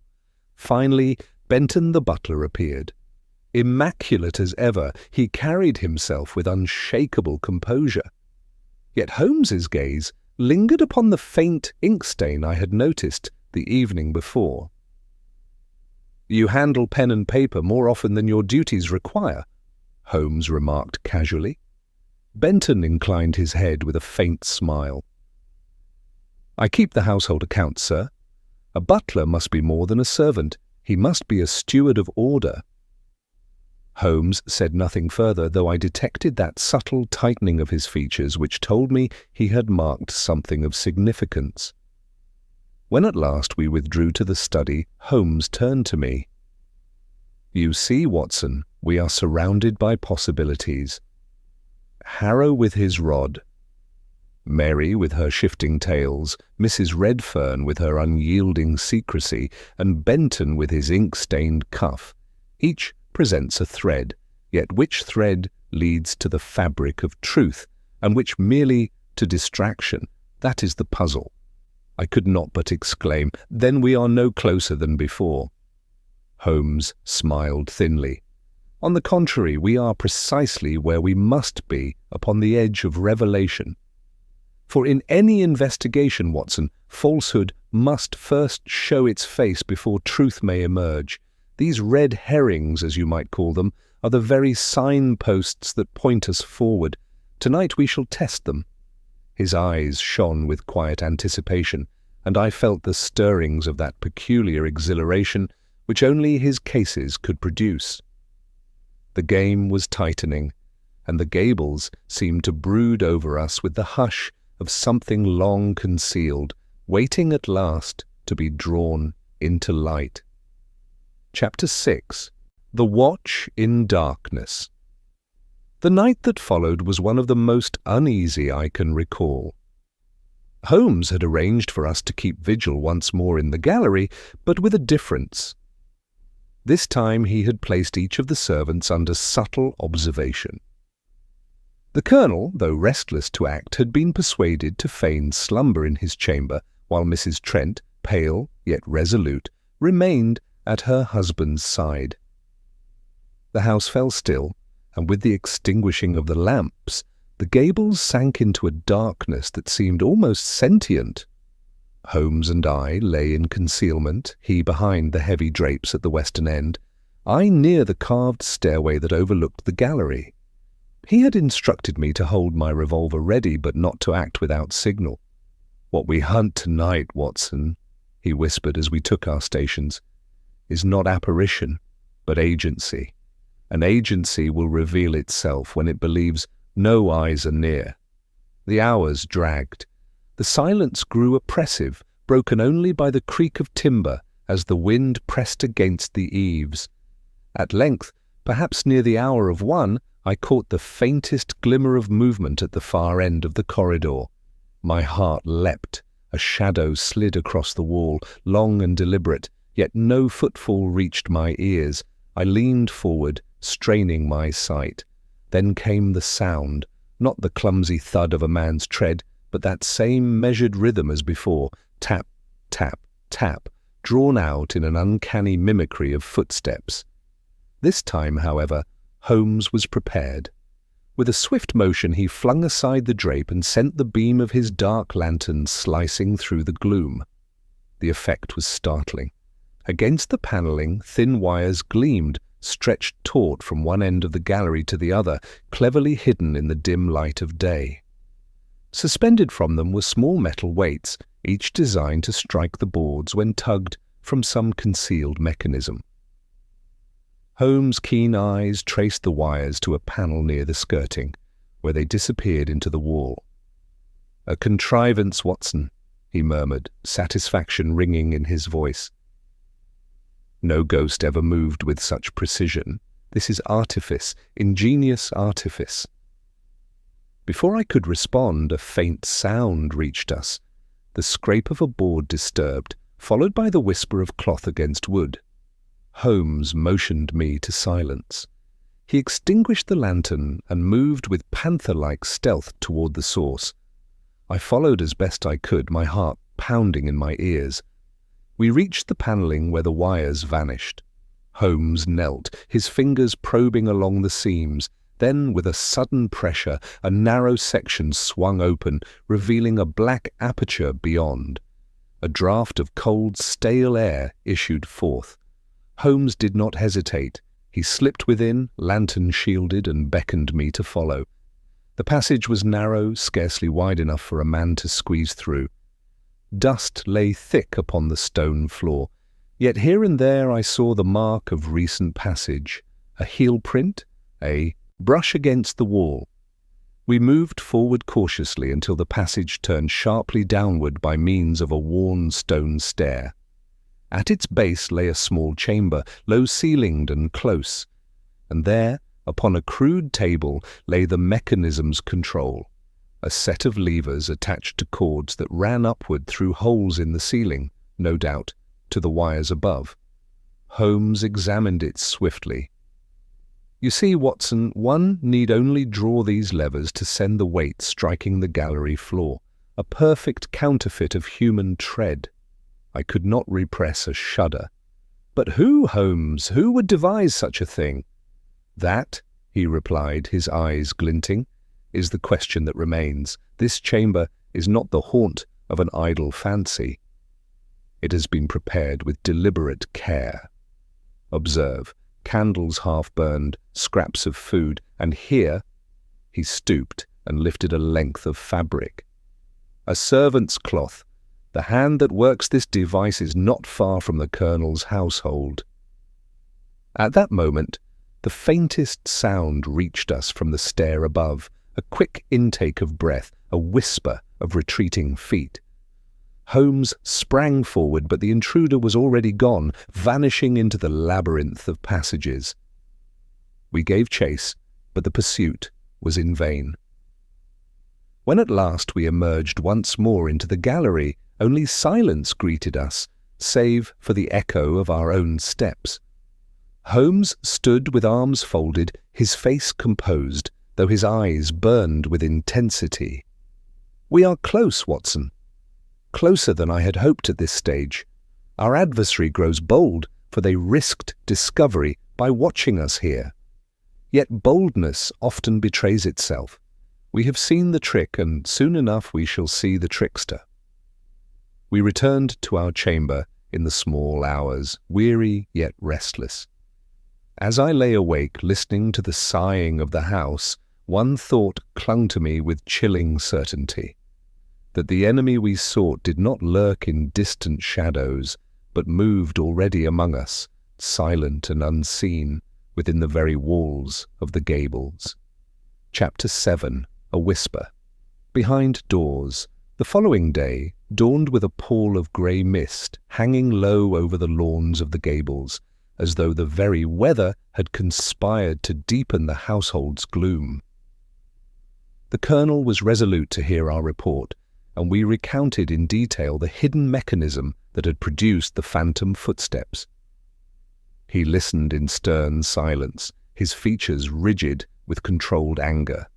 Finally, Benton the butler appeared. Immaculate as ever, he carried himself with unshakable composure. Yet Holmes's gaze lingered upon the faint ink stain I had noticed the evening before. "You handle pen and paper more often than your duties require," Holmes remarked casually. Benton inclined his head with a faint smile. "I keep the household accounts, sir. A butler must be more than a servant. He must be a steward of order." Holmes said nothing further, though I detected that subtle tightening of his features which told me he had marked something of significance. When at last we withdrew to the study, Holmes turned to me. "You see, Watson, we are surrounded by possibilities. Harrow with his rod, Mary with her shifting tales, Mrs. Redfern with her unyielding secrecy, and Benton with his ink-stained cuff. Each presents a thread, yet which thread leads to the fabric of truth, and which merely to distraction? That is the puzzle." I could not but exclaim, "Then we are no closer than before." Holmes smiled thinly. "On the contrary, we are precisely where we must be, upon the edge of revelation. For in any investigation, Watson, falsehood must first show its face before truth may emerge. These red herrings, as you might call them, are the very signposts that point us forward. Tonight we shall test them." His eyes shone with quiet anticipation, and I felt the stirrings of that peculiar exhilaration which only his cases could produce. The game was tightening, and the gables seemed to brood over us with the hush of something long concealed, waiting at last to be drawn into light. Chapter 6. The Watch in Darkness. The night that followed was one of the most uneasy I can recall. Holmes had arranged for us to keep vigil once more in the gallery, but with a difference. This time he had placed each of the servants under subtle observation. The Colonel, though restless to act, had been persuaded to feign slumber in his chamber, while Mrs. Trent, pale yet resolute, remained at her husband's side. The house fell still, and with the extinguishing of the lamps, the gables sank into a darkness that seemed almost sentient. Holmes and I lay in concealment, he behind the heavy drapes at the western end, I near the carved stairway that overlooked the gallery. He had instructed me to hold my revolver ready, but not to act without signal. "What we hunt tonight, Watson," he whispered as we took our stations, "is not apparition, but agency. An agency will reveal itself when it believes no eyes are near." The hours dragged. The silence grew oppressive, broken only by the creak of timber as the wind pressed against the eaves. At length, perhaps near the hour of 1, I caught the faintest glimmer of movement at the far end of the corridor. My heart leapt. A shadow slid across the wall, long and deliberate, yet no footfall reached my ears. I leaned forward, straining my sight. Then came the sound, not the clumsy thud of a man's tread, but that same measured rhythm as before, tap, tap, tap, drawn out in an uncanny mimicry of footsteps. This time, however, Holmes was prepared. With a swift motion he flung aside the drape and sent the beam of his dark lantern slicing through the gloom. The effect was startling. Against the panelling, thin wires gleamed, stretched taut from one end of the gallery to the other, cleverly hidden in the dim light of day. Suspended from them were small metal weights, each designed to strike the boards when tugged from some concealed mechanism. Holmes' keen eyes traced the wires to a panel near the skirting, where they disappeared into the wall. "A contrivance, Watson," he murmured, satisfaction ringing in his voice. No ghost ever moved with such precision. This is artifice, ingenious artifice. Before I could respond, a faint sound reached us, the scrape of a board disturbed, followed by the whisper of cloth against wood. Holmes motioned me to silence. He extinguished the lantern and moved with panther-like stealth toward the source. I followed as best I could, my heart pounding in my ears. We reached the panelling where the wires vanished. Holmes knelt, his fingers probing along the seams. Then, with a sudden pressure, a narrow section swung open, revealing a black aperture beyond. A draught of cold, stale air issued forth. Holmes did not hesitate. He slipped within, lantern shielded, and beckoned me to follow. The passage was narrow, scarcely wide enough for a man to squeeze through. Dust lay thick upon the stone floor, yet here and there I saw the mark of recent passage, a heel print, a brush against the wall. We moved forward cautiously until the passage turned sharply downward by means of a worn stone stair. At its base lay a small chamber, low-ceilinged and close, and there, upon a crude table, lay the mechanism's control, a set of levers attached to cords that ran upward through holes in the ceiling, no doubt, to the wires above. Holmes examined it swiftly. You see, Watson, one need only draw these levers to send the weight striking the gallery floor, a perfect counterfeit of human tread. I could not repress a shudder. But who, Holmes, who would devise such a thing? That, he replied, his eyes glinting, is the question that remains. This chamber is not the haunt of an idle fancy. It has been prepared with deliberate care. Observe, candles half burned, scraps of food, and here, he stooped and lifted a length of fabric. A servant's cloth. The hand that works this device is not far from the Colonel's household. At that moment, the faintest sound reached us from the stair above, a quick intake of breath, a whisper of retreating feet. Holmes sprang forward, but the intruder was already gone, vanishing into the labyrinth of passages. We gave chase, but the pursuit was in vain. When at last we emerged once more into the gallery, only silence greeted us, save for the echo of our own steps. Holmes stood with arms folded, his face composed, though his eyes burned with intensity. "We are close, Watson. Closer than I had hoped at this stage. Our adversary grows bold, for they risked discovery by watching us here. Yet boldness often betrays itself. We have seen the trick, and soon enough we shall see the trickster." We returned to our chamber in the small hours, weary yet restless. As I lay awake, listening to the sighing of the house, one thought clung to me with chilling certainty, that the enemy we sought did not lurk in distant shadows, but moved already among us, silent and unseen, within the very walls of the gables. Chapter 7. A Whisper. Behind doors. The following day dawned with a pall of grey mist hanging low over the lawns of the gables, as though the very weather had conspired to deepen the household's gloom. The Colonel was resolute to hear our report, and we recounted in detail the hidden mechanism that had produced the phantom footsteps. He listened in stern silence, his features rigid with controlled anger.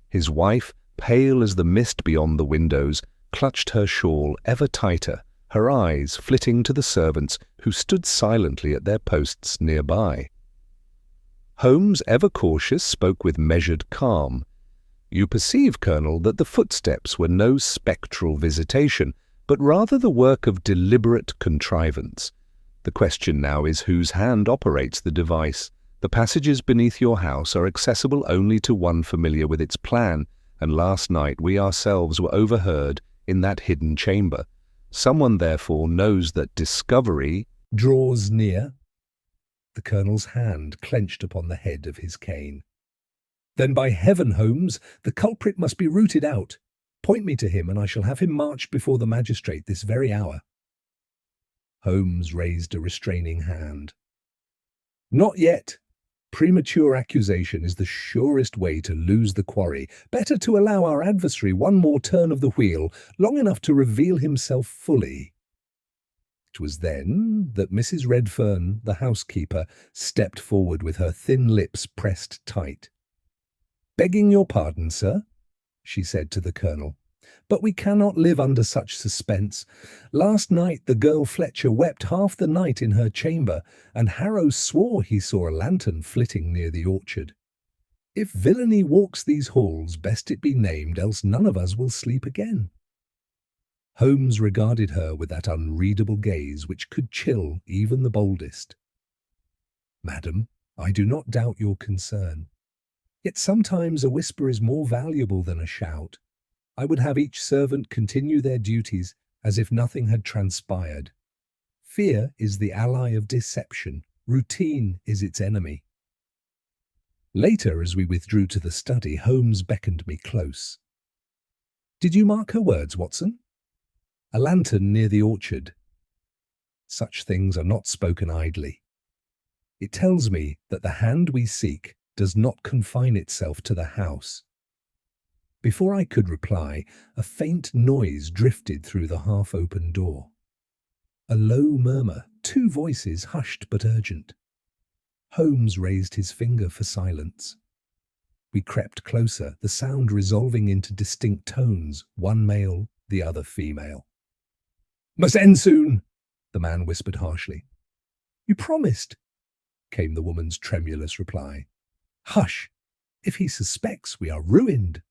His wife, pale as the mist beyond the windows, clutched her shawl ever tighter, her eyes flitting to the servants who stood silently at their posts nearby. Holmes, ever cautious, spoke with measured calm. "You perceive, Colonel, that the footsteps were no spectral visitation, but rather the work of deliberate contrivance. The question now is whose hand operates the device. The passages beneath your house are accessible only to one familiar with its plan, and last night we ourselves were overheard in that hidden chamber. Someone, therefore, knows that discovery draws near." The Colonel's hand clenched upon the head of his cane. "Then by heaven, Holmes, the culprit must be rooted out. Point me to him, and I shall have him marched before the magistrate this very hour." Holmes raised a restraining hand. "Not yet. Premature accusation is the surest way to lose the quarry. Better to allow our adversary one more turn of the wheel, long enough to reveal himself fully. It was then that Mrs. Redfern, the housekeeper, stepped forward with her thin lips pressed tight. "Begging your pardon, sir," she said to the colonel, "but we cannot live under such suspense. Last night the girl Fletcher wept half the night in her chamber, and Harrow swore he saw a lantern flitting near the orchard. If villainy walks these halls, best it be named, else none of us will sleep again." Holmes regarded her with that unreadable gaze which could chill even the boldest. "Madam, I do not doubt your concern. Yet sometimes a whisper is more valuable than a shout. I would have each servant continue their duties as if nothing had transpired. Fear is the ally of deception. Routine is its enemy." Later, as we withdrew to the study, Holmes beckoned me close. "Did you mark her words, Watson? A lantern near the orchard. Such things are not spoken idly. It tells me that the hand we seek does not confine itself to the house." Before I could reply, a faint noise drifted through the half-open door. A low murmur, two voices, hushed but urgent. Holmes raised his finger for silence. We crept closer, the sound resolving into distinct tones, one male, the other female. "Must end soon," the man whispered harshly. "You promised," came the woman's tremulous reply. "Hush! If he suspects, we are ruined."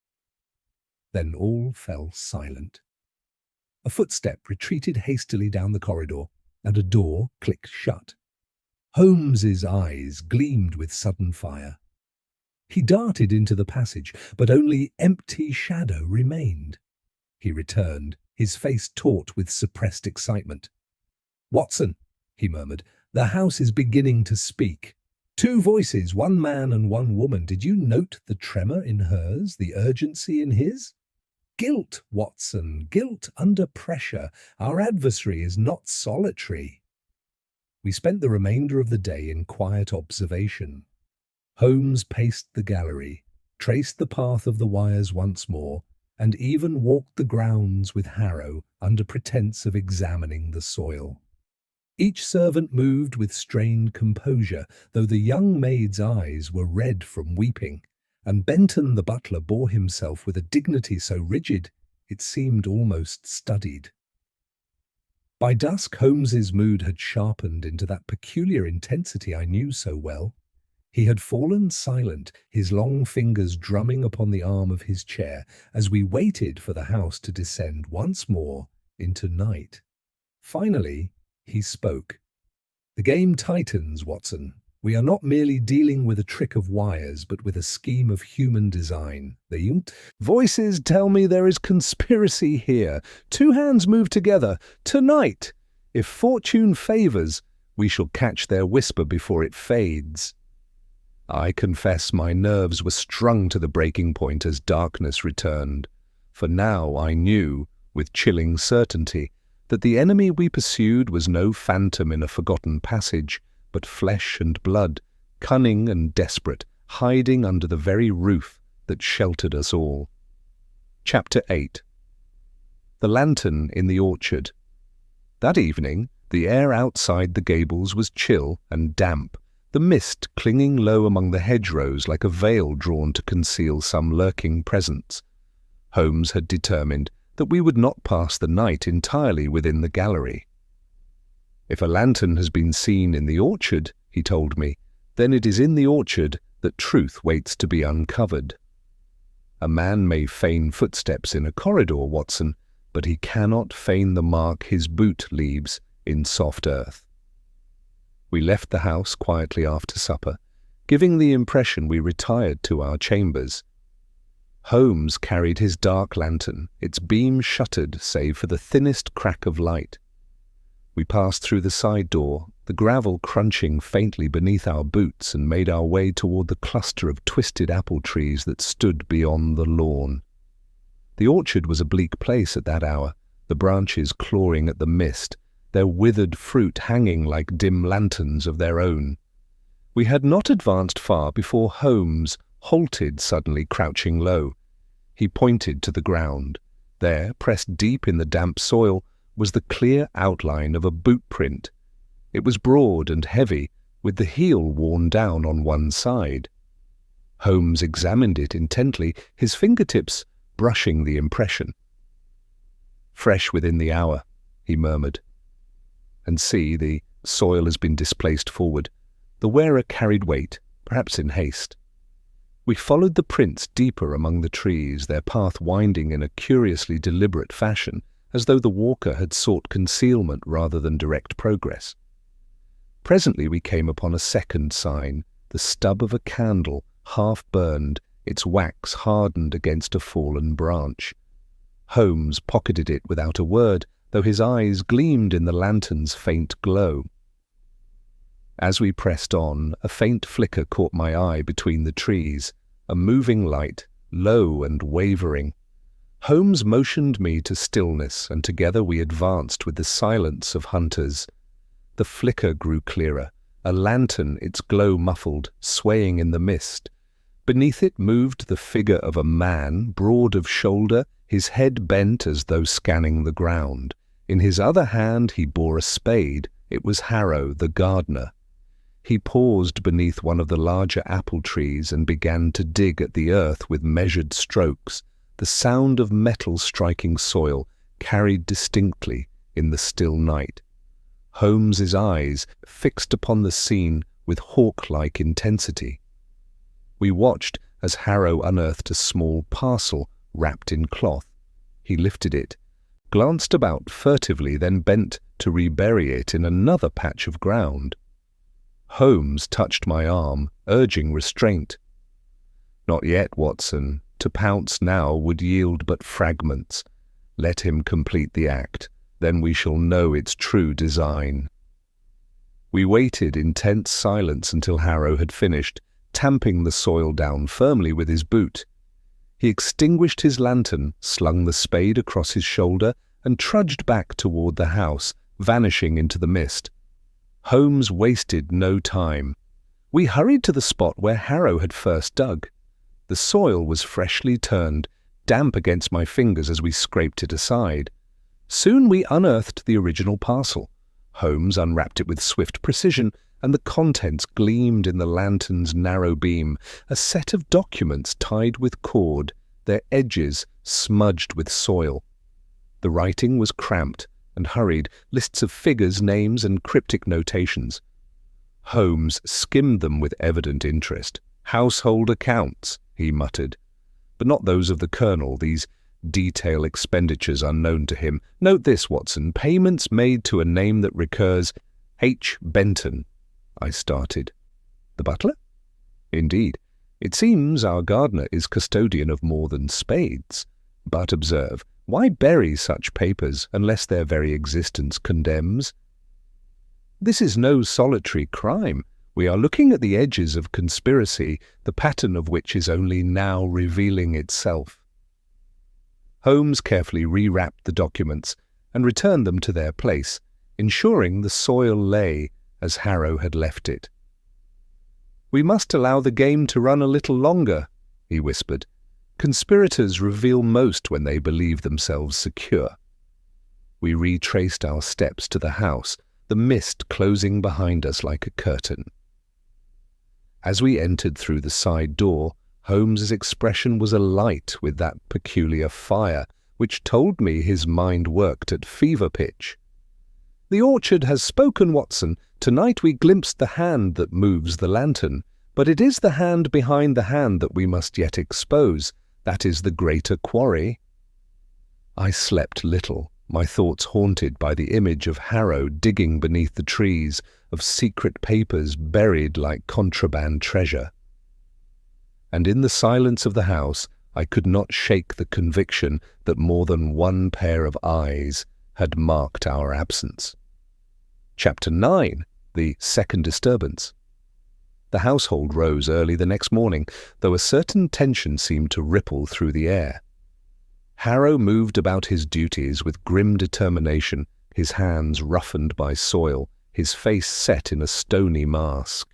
Then all fell silent. A footstep retreated hastily down the corridor, and a door clicked shut. Holmes's eyes gleamed with sudden fire. He darted into the passage, but only empty shadow remained. He returned, his face taut with suppressed excitement. "Watson," he murmured, "the house is beginning to speak. Two voices, one man and one woman. Did you note the tremor in hers, the urgency in his? Guilt, Watson, guilt under pressure. Our adversary is not solitary." We spent the remainder of the day in quiet observation. Holmes paced the gallery, traced the path of the wires once more, and even walked the grounds with Harrow under pretence of examining the soil. Each servant moved with strained composure, though the young maid's eyes were red from weeping, and Benton the butler bore himself with a dignity so rigid it seemed almost studied. By dusk, Holmes's mood had sharpened into that peculiar intensity I knew so well. He had fallen silent, his long fingers drumming upon the arm of his chair as we waited for the house to descend once more into night. Finally, he spoke. "The game tightens, Watson. We are not merely dealing with a trick of wires, but with a scheme of human design. The voices tell me there is conspiracy here. Two hands move together. Tonight, if fortune favors, we shall catch their whisper before it fades." I confess my nerves were strung to the breaking point as darkness returned, for now I knew, with chilling certainty, that the enemy we pursued was no phantom in a forgotten passage, but flesh and blood, cunning and desperate, hiding under the very roof that sheltered us all. Chapter 8. The Lantern in the Orchard. That evening, the air outside the gables was chill and damp, the mist clinging low among the hedgerows like a veil drawn to conceal some lurking presence. Holmes had determined that we would not pass the night entirely within the gallery. "If a lantern has been seen in the orchard," he told me, "then it is in the orchard that truth waits to be uncovered. A man may feign footsteps in a corridor, Watson, but he cannot feign the mark his boot leaves in soft earth." We left the house quietly after supper, giving the impression we retired to our chambers. Holmes carried his dark lantern, its beam shuttered save for the thinnest crack of light. We passed through the side door, the gravel crunching faintly beneath our boots, and made our way toward the cluster of twisted apple trees that stood beyond the lawn. The orchard was a bleak place at that hour, the branches clawing at the mist, their withered fruit hanging like dim lanterns of their own. We had not advanced far before Holmes halted suddenly, crouching low. He pointed to the ground. There, pressed deep in the damp soil, was the clear outline of a boot print. It was broad and heavy, with the heel worn down on one side. Holmes examined it intently, his fingertips brushing the impression. "Fresh within the hour," he murmured. "And see, the soil has been displaced forward. The wearer carried weight, perhaps in haste." We followed the prints deeper among the trees, their path winding in a curiously deliberate fashion, as though the walker had sought concealment rather than direct progress. Presently we came upon a second sign, the stub of a candle, half burned, its wax hardened against a fallen branch. Holmes pocketed it without a word, though his eyes gleamed in the lantern's faint glow. As we pressed on, a faint flicker caught my eye between the trees, a moving light, low and wavering. Holmes motioned me to stillness, and together we advanced with the silence of hunters. The flicker grew clearer, a lantern, its glow muffled, swaying in the mist. Beneath it moved the figure of a man, broad of shoulder, his head bent as though scanning the ground. In his other hand he bore a spade. It was Harrow, the gardener. He paused beneath one of the larger apple trees and began to dig at the earth with measured strokes, the sound of metal striking soil carried distinctly in the still night. Holmes's eyes fixed upon the scene with hawk-like intensity. We watched as Harrow unearthed a small parcel wrapped in cloth. He lifted it, glanced about furtively, then bent to rebury it in another patch of ground. Holmes touched my arm, urging restraint. "Not yet, Watson. To pounce now would yield but fragments. Let him complete the act, then we shall know its true design." We waited in tense silence until Harrow had finished, tamping the soil down firmly with his boot. He extinguished his lantern, slung the spade across his shoulder, and trudged back toward the house, vanishing into the mist. Holmes wasted no time. We hurried to the spot where Harrow had first dug. The soil was freshly turned, damp against my fingers as we scraped it aside. Soon we unearthed the original parcel. Holmes unwrapped it with swift precision, and the contents gleamed in the lantern's narrow beam, a set of documents tied with cord, their edges smudged with soil. The writing was cramped and hurried, lists of figures, names, and cryptic notations. Holmes skimmed them with evident interest. "Household accounts," he muttered. "But not those of the Colonel, these detail expenditures unknown to him. Note this, Watson, payments made to a name that recurs, H. Benton." I started. "The butler?" "Indeed. It seems our gardener is custodian of more than spades. But observe, why bury such papers unless their very existence condemns? This is no solitary crime. We are looking at the edges of conspiracy, the pattern of which is only now revealing itself." Holmes carefully rewrapped the documents and returned them to their place, ensuring the soil lay as Harrow had left it. "We must allow the game to run a little longer," he whispered. "Conspirators reveal most when they believe themselves secure." We retraced our steps to the house, the mist closing behind us like a curtain. As we entered through the side door, Holmes's expression was alight with that peculiar fire which told me his mind worked at fever pitch. "The orchard has spoken, Watson. Tonight we glimpsed the hand that moves the lantern, but it is the hand behind the hand that we must yet expose. That is the greater quarry." I slept little, my thoughts haunted by the image of Harrow digging beneath the trees, of secret papers buried like contraband treasure. And in the silence of the house, I could not shake the conviction that more than one pair of eyes had marked our absence. Chapter 9. The Second Disturbance. The household rose early the next morning, though a certain tension seemed to ripple through the air. Harrow moved about his duties with grim determination, his hands roughened by soil, his face set in a stony mask.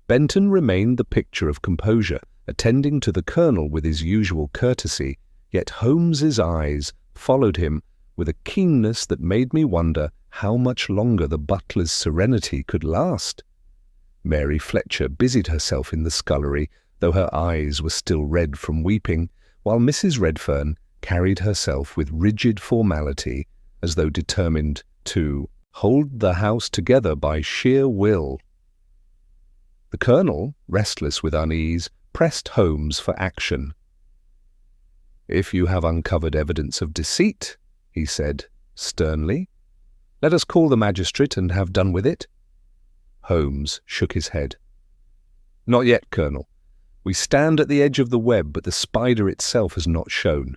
Benton remained the picture of composure, attending to the colonel with his usual courtesy, yet Holmes's eyes followed him with a keenness that made me wonder how much longer the butler's serenity could last. Mary Fletcher busied herself in the scullery, though her eyes were still red from weeping, while Mrs. Redfern carried herself with rigid formality, as though determined to hold the house together by sheer will. The colonel, restless with unease, pressed Holmes for action. "If you have uncovered evidence of deceit," he said sternly, "let us call the magistrate and have done with it." Holmes shook his head. "Not yet, Colonel. We stand at the edge of the web, but the spider itself has not shown.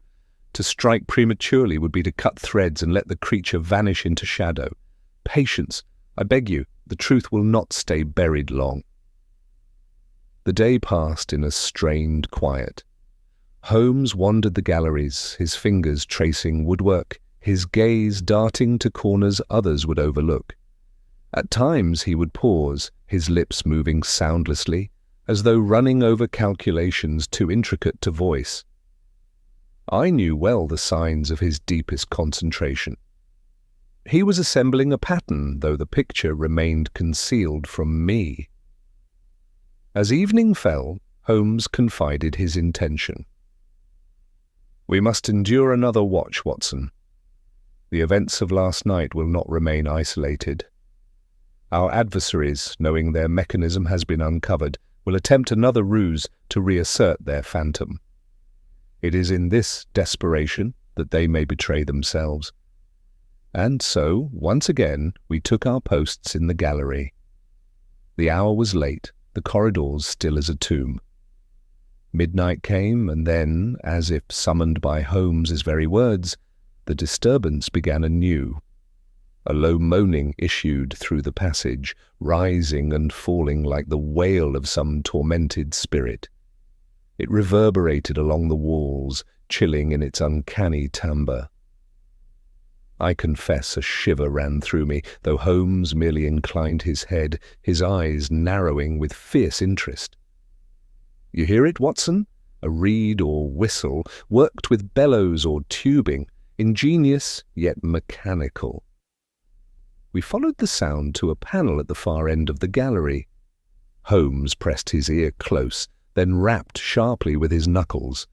To strike prematurely would be to cut threads and let the creature vanish into shadow. Patience, I beg you, the truth will not stay buried long." The day passed in a strained quiet. Holmes wandered the galleries, his fingers tracing woodwork, his gaze darting to corners others would overlook. At times he would pause, his lips moving soundlessly, as though running over calculations too intricate to voice. I knew well the signs of his deepest concentration. He was assembling a pattern, though the picture remained concealed from me. As evening fell, Holmes confided his intention. "We must endure another watch, Watson. The events of last night will not remain isolated. Our adversaries, knowing their mechanism has been uncovered, will attempt another ruse to reassert their phantom. It is in this desperation that they may betray themselves." And so, once again, we took our posts in the gallery. The hour was late, the corridors still as a tomb. Midnight came, and then, as if summoned by Holmes's very words, the disturbance began anew. A low moaning issued through the passage, rising and falling like the wail of some tormented spirit. It reverberated along the walls, chilling in its uncanny timbre. I confess a shiver ran through me, though Holmes merely inclined his head, his eyes narrowing with fierce interest. "You hear it, Watson? A reed or whistle, worked with bellows or tubing, ingenious yet mechanical." We followed the sound to a panel at the far end of the gallery. Holmes pressed his ear close, then rapped sharply with his knuckles.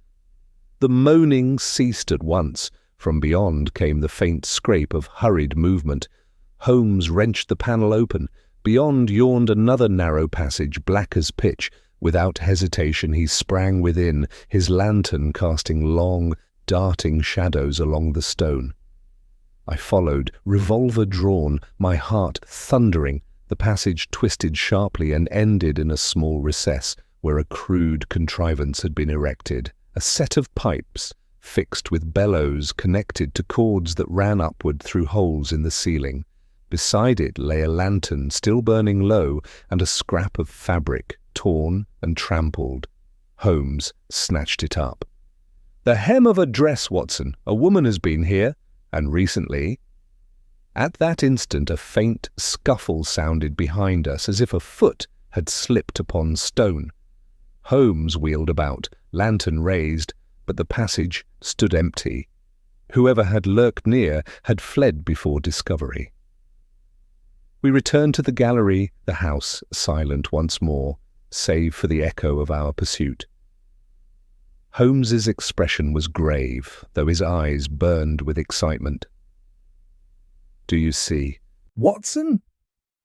The moaning ceased at once. From beyond came the faint scrape of hurried movement. Holmes wrenched the panel open. Beyond yawned another narrow passage, black as pitch. Without hesitation he sprang within, his lantern casting long, darting shadows along the stone. I followed, revolver drawn, my heart thundering. The passage twisted sharply and ended in a small recess where a crude contrivance had been erected. A set of pipes, fixed with bellows connected to cords that ran upward through holes in the ceiling. Beside it lay a lantern still burning low and a scrap of fabric, torn and trampled. Holmes snatched it up. "The hem of a dress, Watson. A woman has been here, and recently." At that instant a faint scuffle sounded behind us, as if a foot had slipped upon stone. Holmes wheeled about, lantern raised, but the passage stood empty. Whoever had lurked near had fled before discovery. We returned to the gallery, the house silent once more, save for the echo of our pursuit. Holmes's expression was grave, though his eyes burned with excitement. "Do you see?" "Watson?"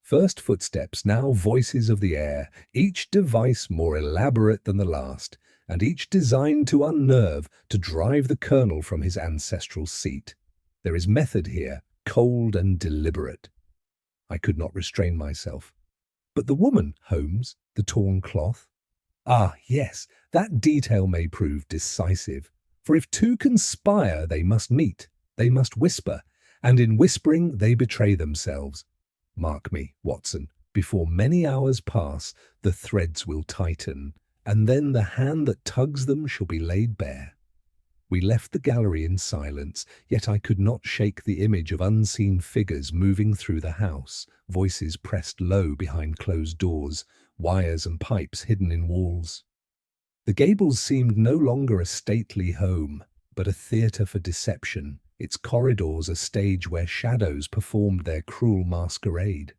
First footsteps, now voices of the air, each device more elaborate than the last, and each designed to unnerve, to drive the colonel from his ancestral seat. There is method here, cold and deliberate. I could not restrain myself. "But the woman, Holmes, the torn cloth?" "Ah, yes, that detail may prove decisive. For if two conspire, they must meet, they must whisper, and in whispering they betray themselves. Mark me, Watson, before many hours pass, the threads will tighten, and then the hand that tugs them shall be laid bare." We left the gallery in silence, yet I could not shake the image of unseen figures moving through the house, voices pressed low behind closed doors, wires and pipes hidden in walls. The gables seemed no longer a stately home, but a theatre for deception, its corridors a stage where shadows performed their cruel masquerade.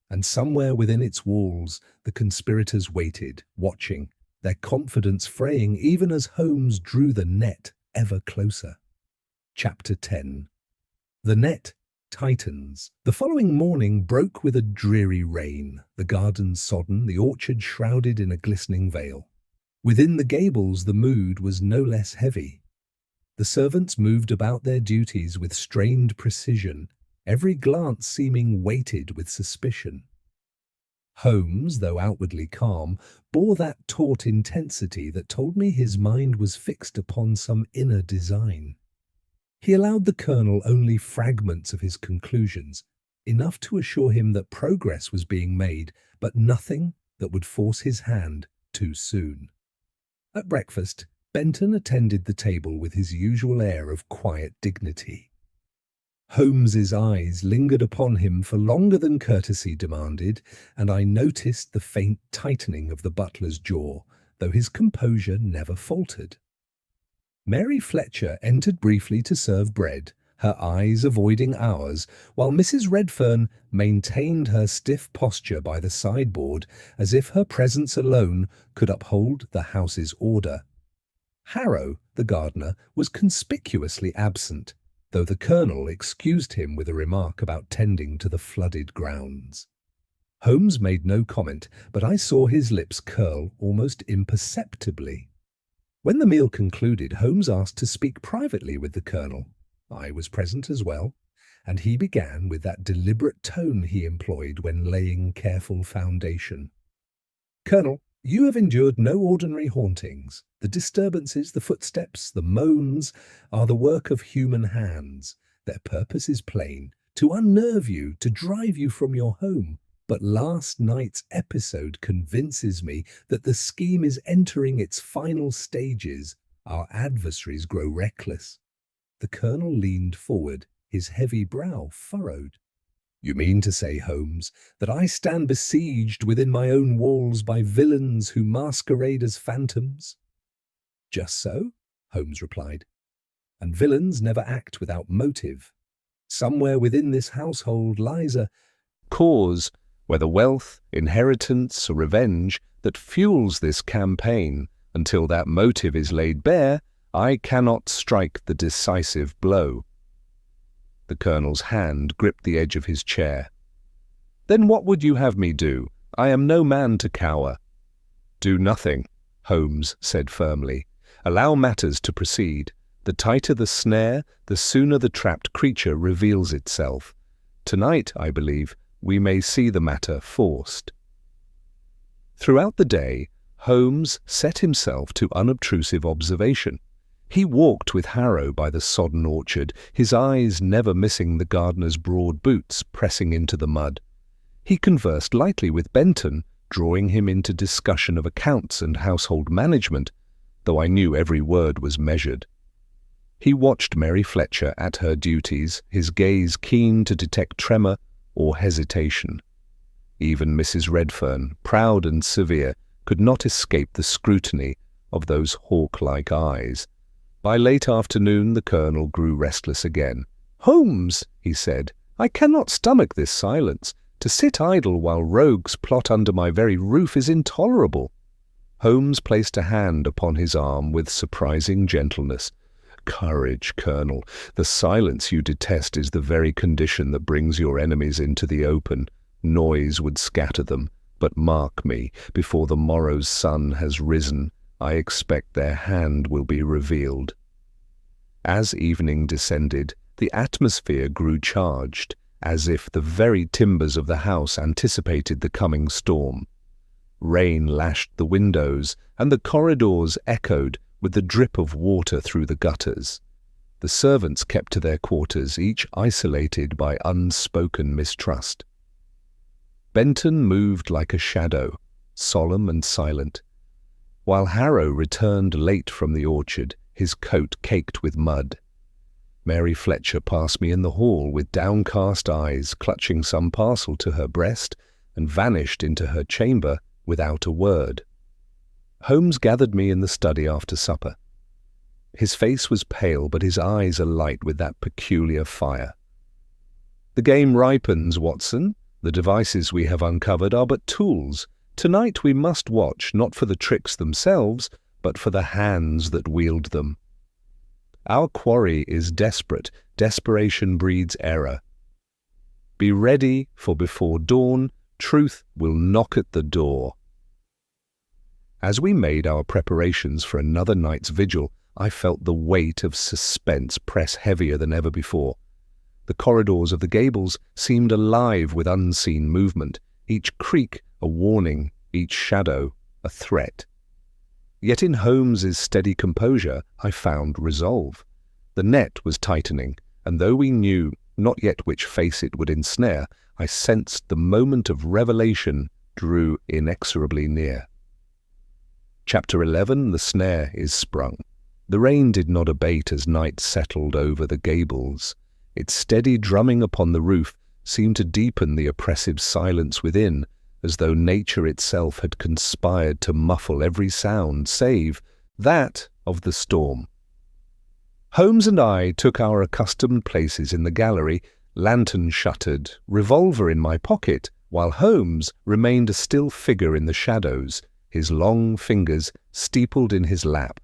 And somewhere within its walls, the conspirators waited, watching, their confidence fraying even as Holmes drew the net ever closer. Chapter 10. The net tightens. The following morning broke with a dreary rain, the garden sodden, the orchard shrouded in a glistening veil. Within the gables the mood was no less heavy. The servants moved about their duties with strained precision, every glance seeming weighted with suspicion. Holmes, though outwardly calm, bore that taut intensity that told me his mind was fixed upon some inner design. He allowed the colonel only fragments of his conclusions, enough to assure him that progress was being made, but nothing that would force his hand too soon. At breakfast, Benton attended the table with his usual air of quiet dignity. Holmes's eyes lingered upon him for longer than courtesy demanded, and I noticed the faint tightening of the butler's jaw, though his composure never faltered. Mary Fletcher entered briefly to serve bread, her eyes avoiding ours, while Mrs. Redfern maintained her stiff posture by the sideboard as if her presence alone could uphold the house's order. Harrow, the gardener, was conspicuously absent, though the colonel excused him with a remark about tending to the flooded grounds. Holmes made no comment, but I saw his lips curl almost imperceptibly. When the meal concluded, Holmes asked to speak privately with the colonel. I was present as well, and he began with that deliberate tone he employed when laying careful foundation. "Colonel, you have endured no ordinary hauntings. The disturbances, the footsteps, the moans are the work of human hands. Their purpose is plain, to unnerve you, to drive you from your home. But last night's episode convinces me that the scheme is entering its final stages. Our adversaries grow reckless." The colonel leaned forward, his heavy brow furrowed. "You mean to say, Holmes, that I stand besieged within my own walls by villains who masquerade as phantoms?" "Just so," Holmes replied. "And villains never act without motive. Somewhere within this household lies a cause, whether wealth, inheritance, or revenge, that fuels this campaign. Until that motive is laid bare, I cannot strike the decisive blow." The colonel's hand gripped the edge of his chair. "Then what would you have me do? I am no man to cower." "Do nothing," Holmes said firmly. "Allow matters to proceed. The tighter the snare, the sooner the trapped creature reveals itself. Tonight, I believe, we may see the matter forced." Throughout the day, Holmes set himself to unobtrusive observation. He walked with Harrow by the sodden orchard, his eyes never missing the gardener's broad boots pressing into the mud. He conversed lightly with Benton, drawing him into discussion of accounts and household management, though I knew every word was measured. He watched Mary Fletcher at her duties, his gaze keen to detect tremor or hesitation. Even Mrs. Redfern, proud and severe, could not escape the scrutiny of those hawk-like eyes. By late afternoon the colonel grew restless again. "Holmes," he said, "I cannot stomach this silence. To sit idle while rogues plot under my very roof is intolerable." Holmes placed a hand upon his arm with surprising gentleness. "Courage, Colonel. The silence you detest is the very condition that brings your enemies into the open. Noise would scatter them, but mark me, before the morrow's sun has risen, I expect their hand will be revealed." As evening descended, the atmosphere grew charged, as if the very timbers of the house anticipated the coming storm. Rain lashed the windows, and the corridors echoed with the drip of water through the gutters. The servants kept to their quarters, each isolated by unspoken mistrust. Benton moved like a shadow, solemn and silent, while Harrow returned late from the orchard, his coat caked with mud. Mary Fletcher passed me in the hall with downcast eyes, clutching some parcel to her breast, and vanished into her chamber without a word. Holmes gathered me in the study after supper. His face was pale, but his eyes alight with that peculiar fire. "The game ripens, Watson. The devices we have uncovered are but tools. Tonight we must watch, not for the tricks themselves, but for the hands that wield them. Our quarry is desperate. Desperation breeds error. Be ready, for before dawn, truth will knock at the door." As we made our preparations for another night's vigil, I felt the weight of suspense press heavier than ever before. The corridors of the gables seemed alive with unseen movement, each creak a warning, each shadow a threat. Yet in Holmes's steady composure I found resolve. The net was tightening, and though we knew not yet which face it would ensnare, I sensed the moment of revelation drew inexorably near. Chapter 11. The snare is sprung. The rain did not abate as night settled over the gables. Its steady drumming upon the roof seemed to deepen the oppressive silence within, as though nature itself had conspired to muffle every sound save that of the storm. Holmes and I took our accustomed places in the gallery, lantern shuttered, revolver in my pocket, while Holmes remained a still figure in the shadows, his long fingers steepled in his lap.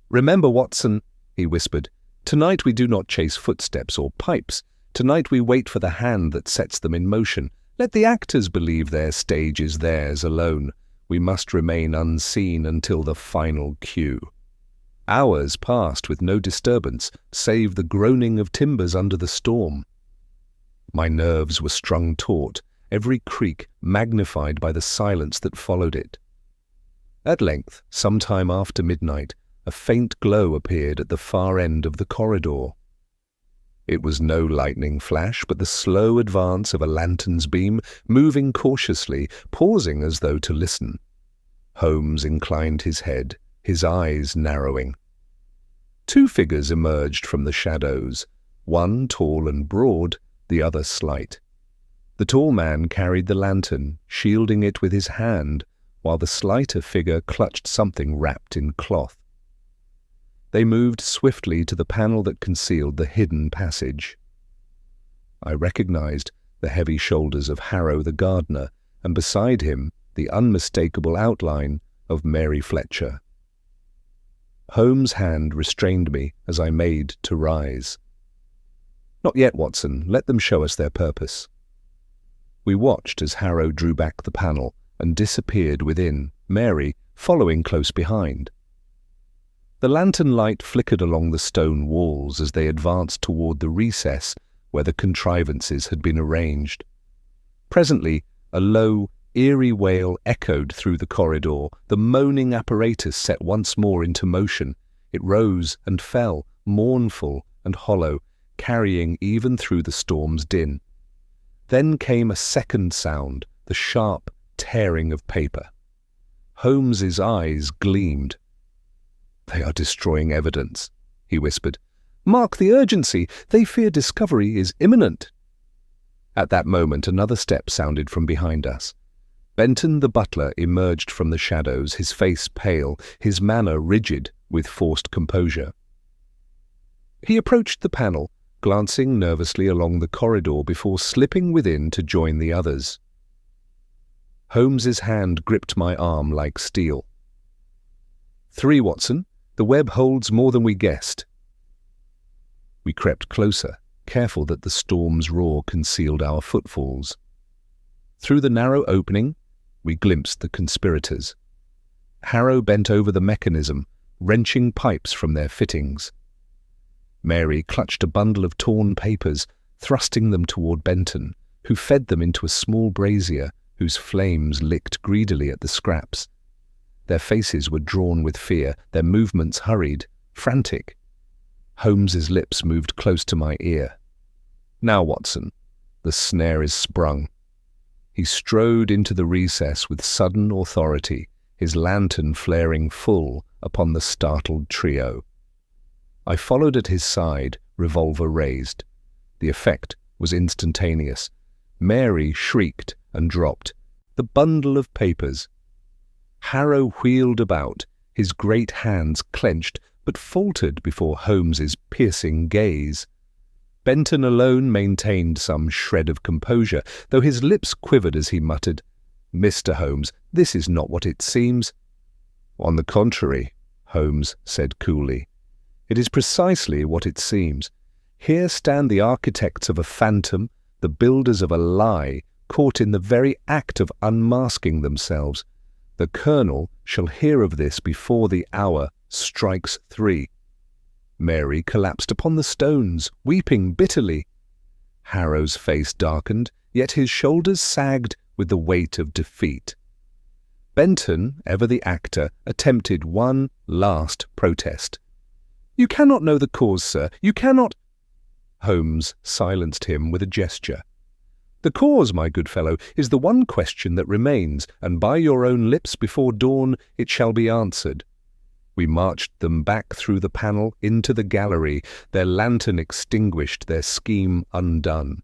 "Remember, Watson," he whispered, "tonight we do not chase footsteps or pipes. Tonight we wait for the hand that sets them in motion. Let the actors believe their stage is theirs alone. We must remain unseen until the final cue." Hours passed with no disturbance, save the groaning of timbers under the storm. My nerves were strung taut, every creak magnified by the silence that followed it. At length, some time after midnight, a faint glow appeared at the far end of the corridor. It was no lightning flash, but the slow advance of a lantern's beam, moving cautiously, pausing as though to listen. Holmes inclined his head, his eyes narrowing. Two figures emerged from the shadows, one tall and broad, the other slight. The tall man carried the lantern, shielding it with his hand, while the slighter figure clutched something wrapped in cloth. They moved swiftly to the panel that concealed the hidden passage. I recognized the heavy shoulders of Harrow the gardener, and beside him the unmistakable outline of Mary Fletcher. Holmes' hand restrained me as I made to rise. "Not yet, Watson. Let them show us their purpose." We watched as Harrow drew back the panel and disappeared within, Mary following close behind. The lantern light flickered along the stone walls as they advanced toward the recess where the contrivances had been arranged. Presently, a low, eerie wail echoed through the corridor. The moaning apparatus set once more into motion. It rose and fell, mournful and hollow, carrying even through the storm's din. Then came a second sound, the sharp tearing of paper. Holmes's eyes gleamed. "They are destroying evidence," he whispered. "Mark the urgency. They fear discovery is imminent." At that moment another step sounded from behind us. Benton the butler emerged from the shadows, his face pale, his manner rigid with forced composure. He approached the panel, glancing nervously along the corridor before slipping within to join the others. Holmes's hand gripped my arm like steel. "3, Watson. The web holds more than we guessed." We crept closer, careful that the storm's roar concealed our footfalls. Through the narrow opening, we glimpsed the conspirators. Harrow bent over the mechanism, wrenching pipes from their fittings. Mary clutched a bundle of torn papers, thrusting them toward Benton, who fed them into a small brazier whose flames licked greedily at the scraps. Their faces were drawn with fear, their movements hurried, frantic. Holmes's lips moved close to my ear. "Now, Watson, the snare is sprung." He strode into the recess with sudden authority, his lantern flaring full upon the startled trio. I followed at his side, revolver raised. The effect was instantaneous. Mary shrieked and dropped. the bundle of papers. Harrow wheeled about, his great hands clenched, but faltered before Holmes's piercing gaze. Benton alone maintained some shred of composure, though his lips quivered as he muttered, "Mr. Holmes, this is not what it seems." "On the contrary," Holmes said coolly, "it is precisely what it seems. Here stand the architects of a phantom, the builders of a lie, caught in the very act of unmasking themselves. The Colonel shall hear of this before the hour strikes 3. Mary collapsed upon the stones, weeping bitterly. Harrow's face darkened, yet his shoulders sagged with the weight of defeat. Benton, ever the actor, attempted one last protest. "You cannot know the cause, sir. You cannot—" Holmes silenced him with a gesture. "The cause, my good fellow, is the one question that remains, and by your own lips before dawn it shall be answered." We marched them back through the panel into the gallery, their lantern extinguished, their scheme undone.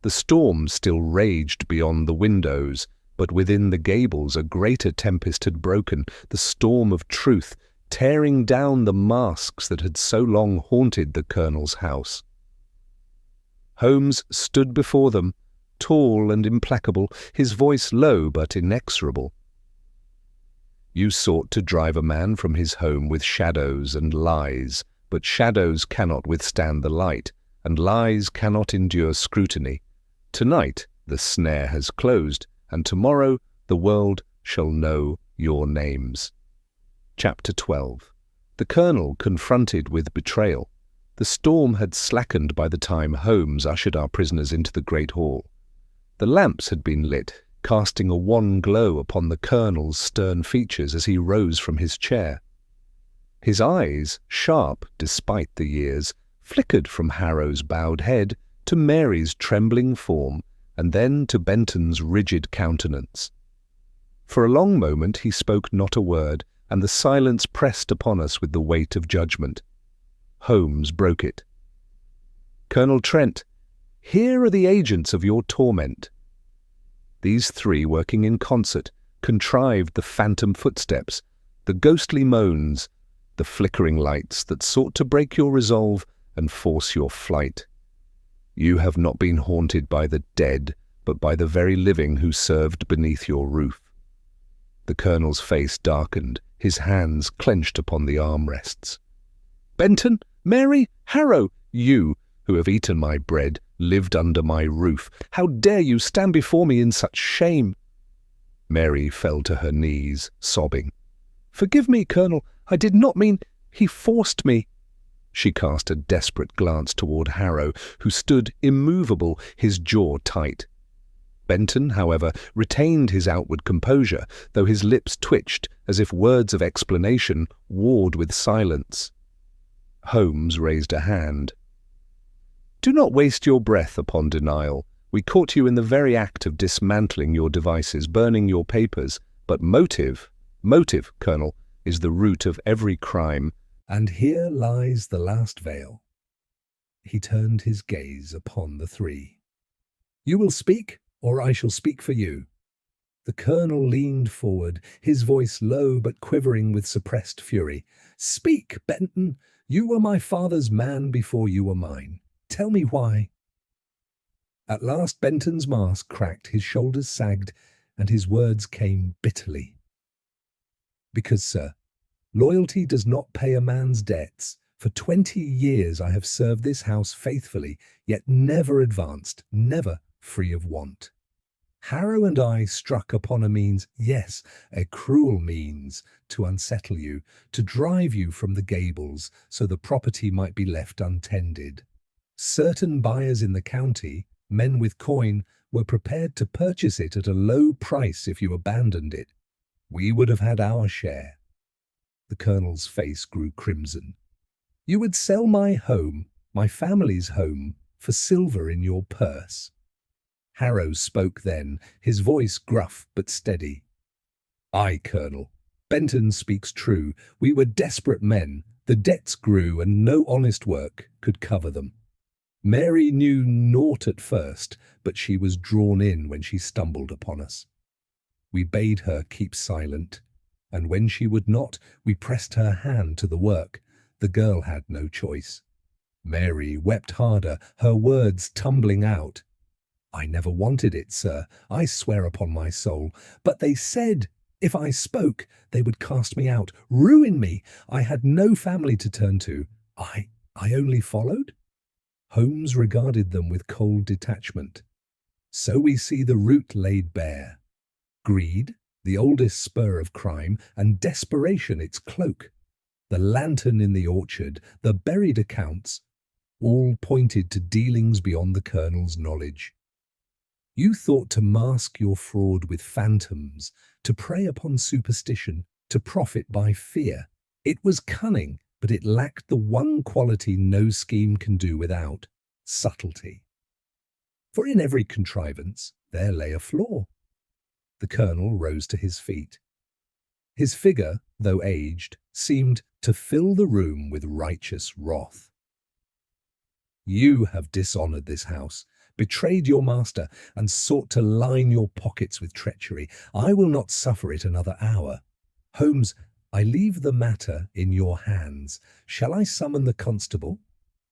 The storm still raged beyond the windows, but within the gables a greater tempest had broken, the storm of truth, tearing down the masks that had so long haunted the Colonel's house. Holmes stood before them, tall and implacable, his voice low but inexorable. "You sought to drive a man from his home with shadows and lies, but shadows cannot withstand the light, and lies cannot endure scrutiny. Tonight the snare has closed, and tomorrow the world shall know your names." Chapter 12. The Colonel confronted with betrayal. The storm had slackened by the time Holmes ushered our prisoners into the great hall. The lamps had been lit, casting a wan glow upon the Colonel's stern features as he rose from his chair. His eyes, sharp despite the years, flickered from Harrow's bowed head to Mary's trembling form, and then to Benton's rigid countenance. For a long moment he spoke not a word, and the silence pressed upon us with the weight of judgment. Holmes broke it. "Colonel Trent, here are the agents of your torment." These three, working in concert, contrived the phantom footsteps, the ghostly moans, the flickering lights that sought to break your resolve and force your flight. You have not been haunted by the dead, but by the very living who served beneath your roof. The Colonel's face darkened, his hands clenched upon the armrests. "Benton, Mary, Harrow, you, who have eaten my bread, lived under my roof, how dare you stand before me in such shame?" Mary fell to her knees, sobbing. "Forgive me, Colonel, I did not mean— he forced me." She cast a desperate glance toward Harrow, who stood immovable, his jaw tight. Benton, however, retained his outward composure, though his lips twitched as if words of explanation warred with silence. Holmes raised a hand. "Do not waste your breath upon denial. We caught you in the very act of dismantling your devices, burning your papers. But motive, Colonel, is the root of every crime." And here lies the last veil. He turned his gaze upon the three. "You will speak, or I shall speak for you." The Colonel leaned forward, his voice low but quivering with suppressed fury. "Speak, Benton. You were my father's man before you were mine. Tell me why." At last Benton's mask cracked, his shoulders sagged, and his words came bitterly. "Because, sir, loyalty does not pay a man's debts. For 20 years I have served this house faithfully, yet never advanced, never free of want. Harrow and I struck upon a means, yes, a cruel means, to unsettle you, to drive you from the gables, so the property might be left untended. Certain buyers in the county, men with coin, were prepared to purchase it at a low price if you abandoned it. We would have had our share." The Colonel's face grew crimson. "You would sell my home, my family's home, for silver in your purse." Harrow spoke then, his voice gruff but steady. "Aye, Colonel, Benton speaks true. We were desperate men. The debts grew, and no honest work could cover them. Mary knew naught at first, but she was drawn in when she stumbled upon us. We bade her keep silent, and when she would not, we pressed her hand to the work. The girl had no choice. Mary wept harder, her words tumbling out. "I never wanted it, sir, I swear upon my soul. But they said if I spoke, they would cast me out, ruin me. I had no family to turn to. I only followed?" Holmes regarded them with cold detachment. "So we see the root laid bare. Greed, the oldest spur of crime, and desperation its cloak. The lantern in the orchard, the buried accounts, all pointed to dealings beyond the Colonel's knowledge. You thought to mask your fraud with phantoms, to prey upon superstition, to profit by fear. It was cunning, but it lacked the one quality no scheme can do without: subtlety. For in every contrivance there lay a flaw." The Colonel rose to his feet. His figure, though aged, seemed to fill the room with righteous wrath. "You have dishonoured this house, betrayed your master, and sought to line your pockets with treachery. I will not suffer it another hour. Holmes, I leave the matter in your hands. Shall I summon the constable?"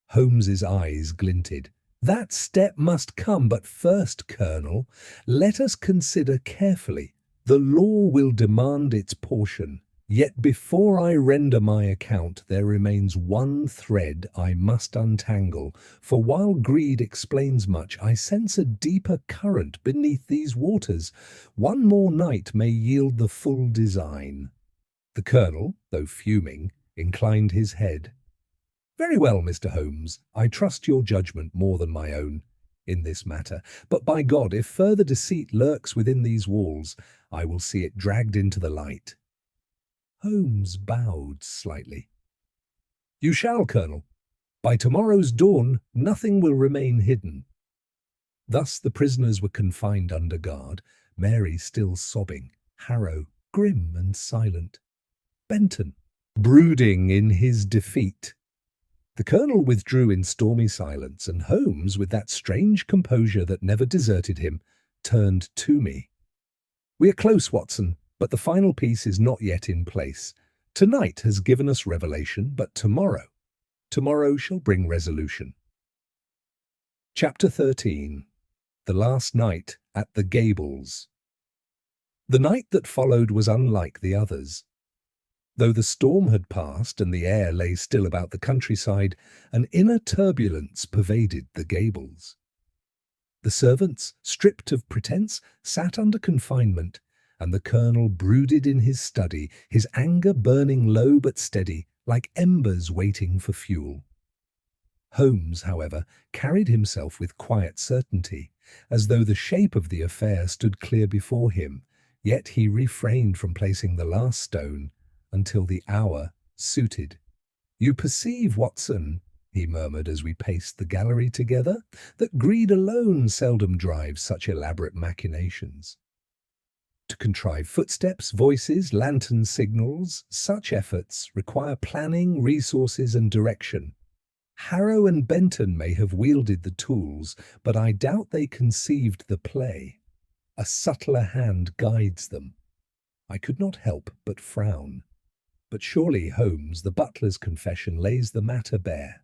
Holmes's eyes glinted. "That step must come, but first, Colonel, let us consider carefully. The law will demand its portion. Yet before I render my account, there remains one thread I must untangle, for while greed explains much, I sense a deeper current beneath these waters. One more night may yield the full design." The Colonel, though fuming, inclined his head. "Very well, Mr. Holmes, I trust your judgment more than my own in this matter. But by God, if further deceit lurks within these walls, I will see it dragged into the light." Holmes bowed slightly. "You shall, Colonel. By tomorrow's dawn, nothing will remain hidden." Thus the prisoners were confined under guard, Mary still sobbing, Harrow grim and silent, Benton brooding in his defeat. The Colonel withdrew in stormy silence, and Holmes, with that strange composure that never deserted him, turned to me. "We are close, Watson, but the final piece is not yet in place. Tonight has given us revelation, but tomorrow shall bring resolution." Chapter 13. The Last Night at the Gables. The night that followed was unlike the others. Though the storm had passed and the air lay still about the countryside, an inner turbulence pervaded the Gables. The servants, stripped of pretence, sat under confinement, and the Colonel brooded in his study, his anger burning low but steady, like embers waiting for fuel. Holmes, however, carried himself with quiet certainty, as though the shape of the affair stood clear before him, yet he refrained from placing the last stone until the hour suited. "You perceive, Watson," he murmured as we paced the gallery together, "that greed alone seldom drives such elaborate machinations. To contrive footsteps, voices, lantern signals, such efforts require planning, resources, and direction. Harrow and Benton may have wielded the tools, but I doubt they conceived the play. A subtler hand guides them." I could not help but frown. But surely, Holmes, the butler's confession lays the matter bare.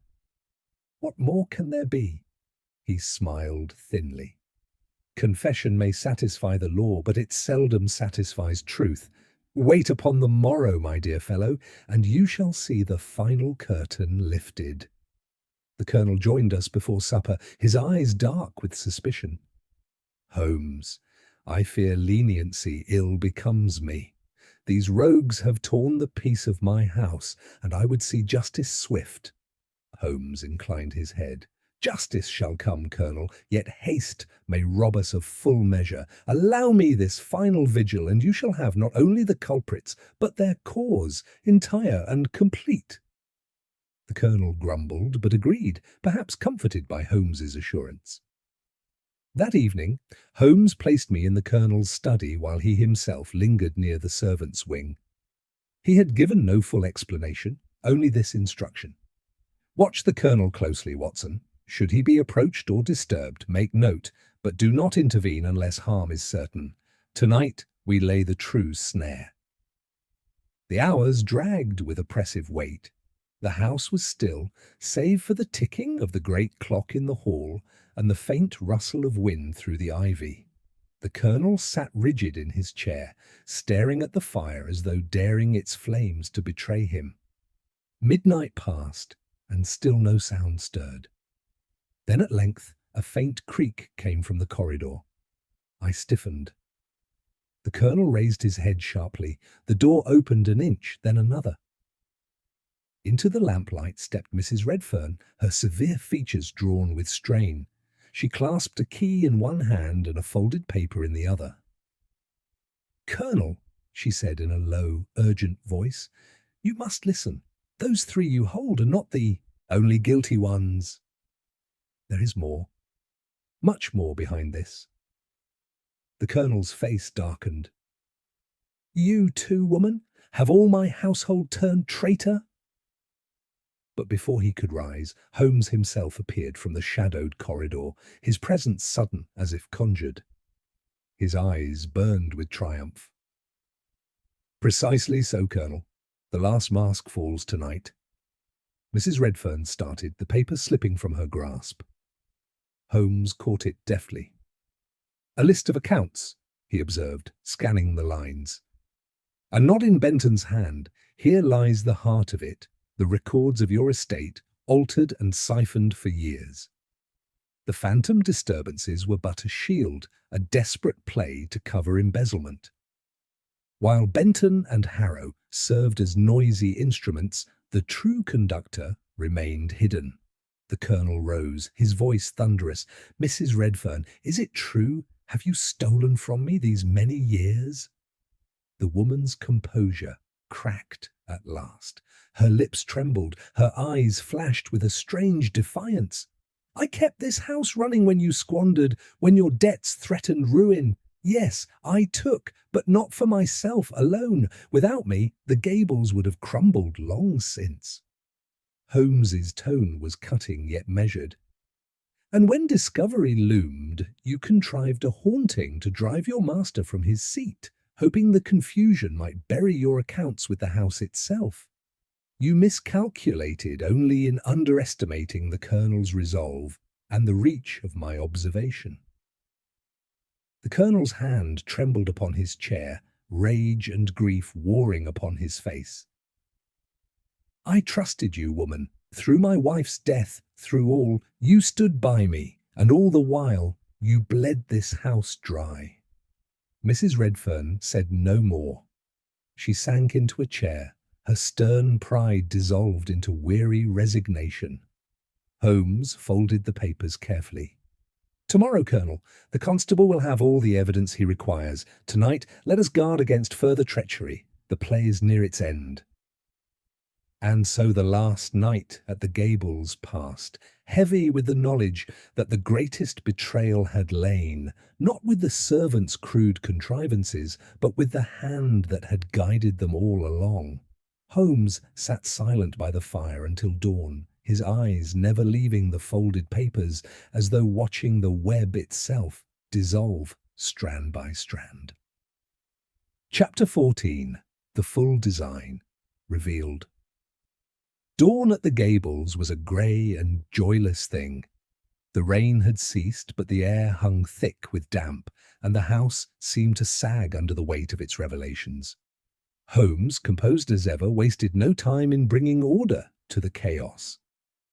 "What more can there be?" He smiled thinly. "Confession may satisfy the law, but it seldom satisfies truth. Wait upon the morrow, my dear fellow, and you shall see the final curtain lifted." The Colonel joined us before supper, his eyes dark with suspicion. "Holmes, I fear leniency ill becomes me. These rogues have torn the peace of my house, and I would see justice swift." Holmes inclined his head. "Justice shall come, Colonel, yet haste may rob us of full measure. Allow me this final vigil, and you shall have not only the culprits, but their cause, entire and complete." The Colonel grumbled, but agreed, perhaps comforted by Holmes's assurance. That evening, Holmes placed me in the Colonel's study while he himself lingered near the servants' wing. He had given no full explanation, only this instruction: "Watch the Colonel closely, Watson. Should he be approached or disturbed, make note, but do not intervene unless harm is certain. Tonight we lay the true snare." The hours dragged with oppressive weight. The house was still, save for the ticking of the great clock in the hall and the faint rustle of wind through the ivy. The colonel sat rigid in his chair, staring at the fire as though daring its flames to betray him. Midnight passed, and still no sound stirred. Then at length a faint creak came from the corridor. I stiffened. The colonel raised his head sharply. The door opened an inch, then another. Into the lamplight stepped Mrs. Redfern, her severe features drawn with strain. She clasped a key in one hand and a folded paper in the other. "Colonel," she said in a low, urgent voice, "you must listen. Those three you hold are not the only guilty ones. There is more, much more behind this." The colonel's face darkened. "You too, woman? Have all my household turned traitor?" But before he could rise, Holmes himself appeared from the shadowed corridor, his presence sudden as if conjured. His eyes burned with triumph. "Precisely so, Colonel. The last mask falls tonight." Mrs. Redfern started, the paper slipping from her grasp. Holmes caught it deftly. "A list of accounts," he observed, scanning the lines. "And not in Benton's hand. Here lies the heart of it. The records of your estate, altered and siphoned for years. The phantom disturbances were but a shield, a desperate play to cover embezzlement. While Benton and Harrow served as noisy instruments, the true conductor remained hidden." The colonel rose, his voice thunderous. "Mrs. Redfern, is it true? Have you stolen from me these many years?" The woman's composure cracked at last. Her lips trembled, her eyes flashed with a strange defiance. "I kept this house running when you squandered, when your debts threatened ruin. Yes, I took, but not for myself alone. Without me, the gables would have crumbled long since." Holmes's tone was cutting yet measured. "And when discovery loomed, you contrived a haunting to drive your master from his seat, hoping the confusion might bury your accounts with the house itself. You miscalculated only in underestimating the colonel's resolve and the reach of my observation." The colonel's hand trembled upon his chair, rage and grief warring upon his face. "I trusted you, woman. Through my wife's death, through all, you stood by me, and all the while you bled this house dry." Mrs. Redfern said no more. She sank into a chair, her stern pride dissolved into weary resignation. Holmes folded the papers carefully. "Tomorrow, Colonel, the constable will have all the evidence he requires. Tonight, let us guard against further treachery. The play is near its end." And so the last night at the Gables passed, heavy with the knowledge that the greatest betrayal had lain, not with the servants' crude contrivances, but with the hand that had guided them all along. Holmes sat silent by the fire until dawn, his eyes never leaving the folded papers, as though watching the web itself dissolve strand by strand. Chapter 14. The Full Design Revealed. Dawn at the Gables was a grey and joyless thing. The rain had ceased, but the air hung thick with damp, and the house seemed to sag under the weight of its revelations. Holmes, composed as ever, wasted no time in bringing order to the chaos.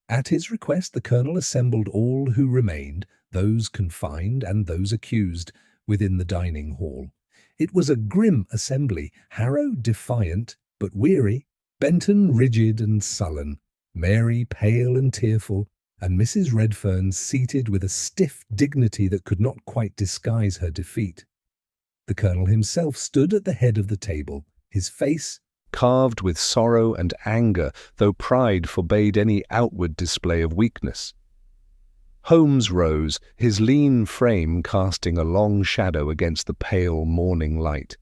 At his request, the colonel assembled all who remained, those confined and those accused, within the dining hall. It was a grim assembly, Harrow defiant but weary, Benton rigid and sullen, Mary pale and tearful, and Mrs. Redfern seated with a stiff dignity that could not quite disguise her defeat. The colonel himself stood at the head of the table, his face carved with sorrow and anger, though pride forbade any outward display of weakness. Holmes rose, his lean frame casting a long shadow against the pale morning light.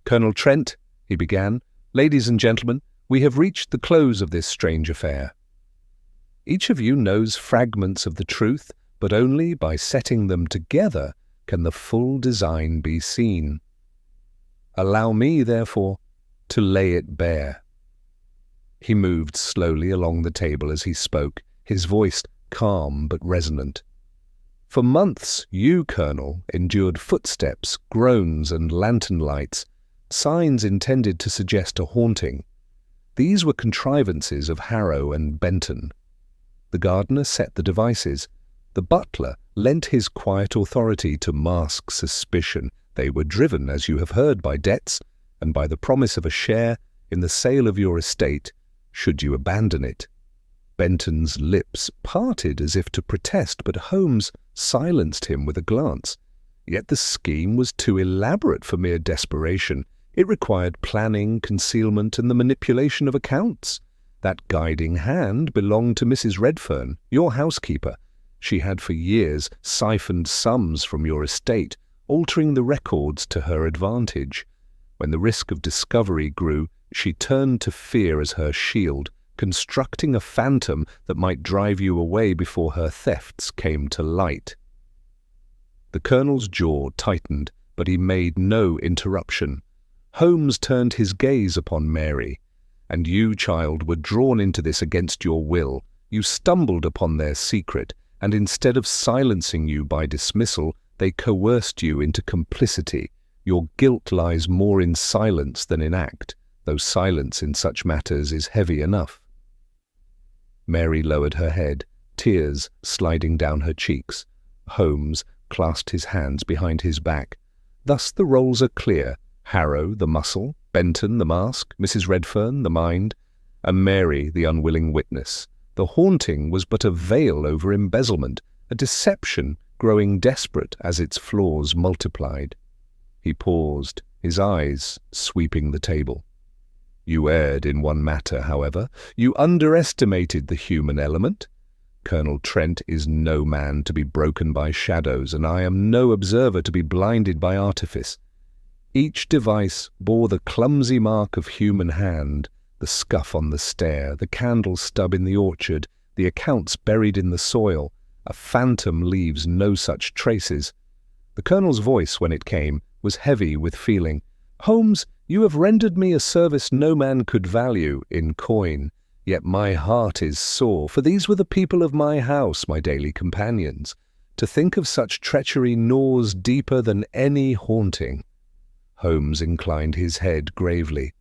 "Colonel Trent," he began, "ladies and gentlemen, we have reached the close of this strange affair." Each of you knows fragments of the truth, but only by setting them together can the full design be seen. Allow me, therefore, to lay it bare." He moved slowly along the table as he spoke, his voice calm but resonant. "For months you, Colonel, endured footsteps, groans, and lantern lights, signs intended to suggest a haunting. These were contrivances of Harrow and Benton. The gardener set the devices. The butler lent his quiet authority to mask suspicion. They were driven, as you have heard, by debts and by the promise of a share in the sale of your estate, should you abandon it." Benton's lips parted as if to protest, but Holmes silenced him with a glance. Yet the scheme was too elaborate for mere desperation. It required planning, concealment, and the manipulation of accounts. That guiding hand belonged to Mrs. Redfern, your housekeeper. She had for years siphoned sums from your estate, altering the records to her advantage. When the risk of discovery grew, she turned to fear as her shield, constructing a phantom that might drive you away before her thefts came to light. The Colonel's jaw tightened, but he made no interruption. Holmes turned his gaze upon Mary. "And you, child, were drawn into this against your will. You stumbled upon their secret, and instead of silencing you by dismissal, they coerced you into complicity. Your guilt lies more in silence than in act, though silence in such matters is heavy enough." Mary lowered her head, tears sliding down her cheeks. Holmes clasped his hands behind his back. "Thus the roles are clear. Harrow, the muscle; Benton, the mask; Mrs. Redfern, the mind; and Mary, the unwilling witness. The haunting was but a veil over embezzlement, a deception growing desperate as its flaws multiplied." He paused, his eyes sweeping the table. "You erred in one matter, however. You underestimated the human element. Colonel Trent is no man to be broken by shadows, and I am no observer to be blinded by artifice. Each device bore the clumsy mark of human hand, the scuff on the stair, the candle stub in the orchard, the accounts buried in the soil. A phantom leaves no such traces." The Colonel's voice, when it came, was heavy with feeling. "Holmes, you have rendered me a service no man could value in coin, yet my heart is sore, for these were the people of my house, my daily companions. To think of such treachery gnaws deeper than any haunting." Holmes inclined his head gravely.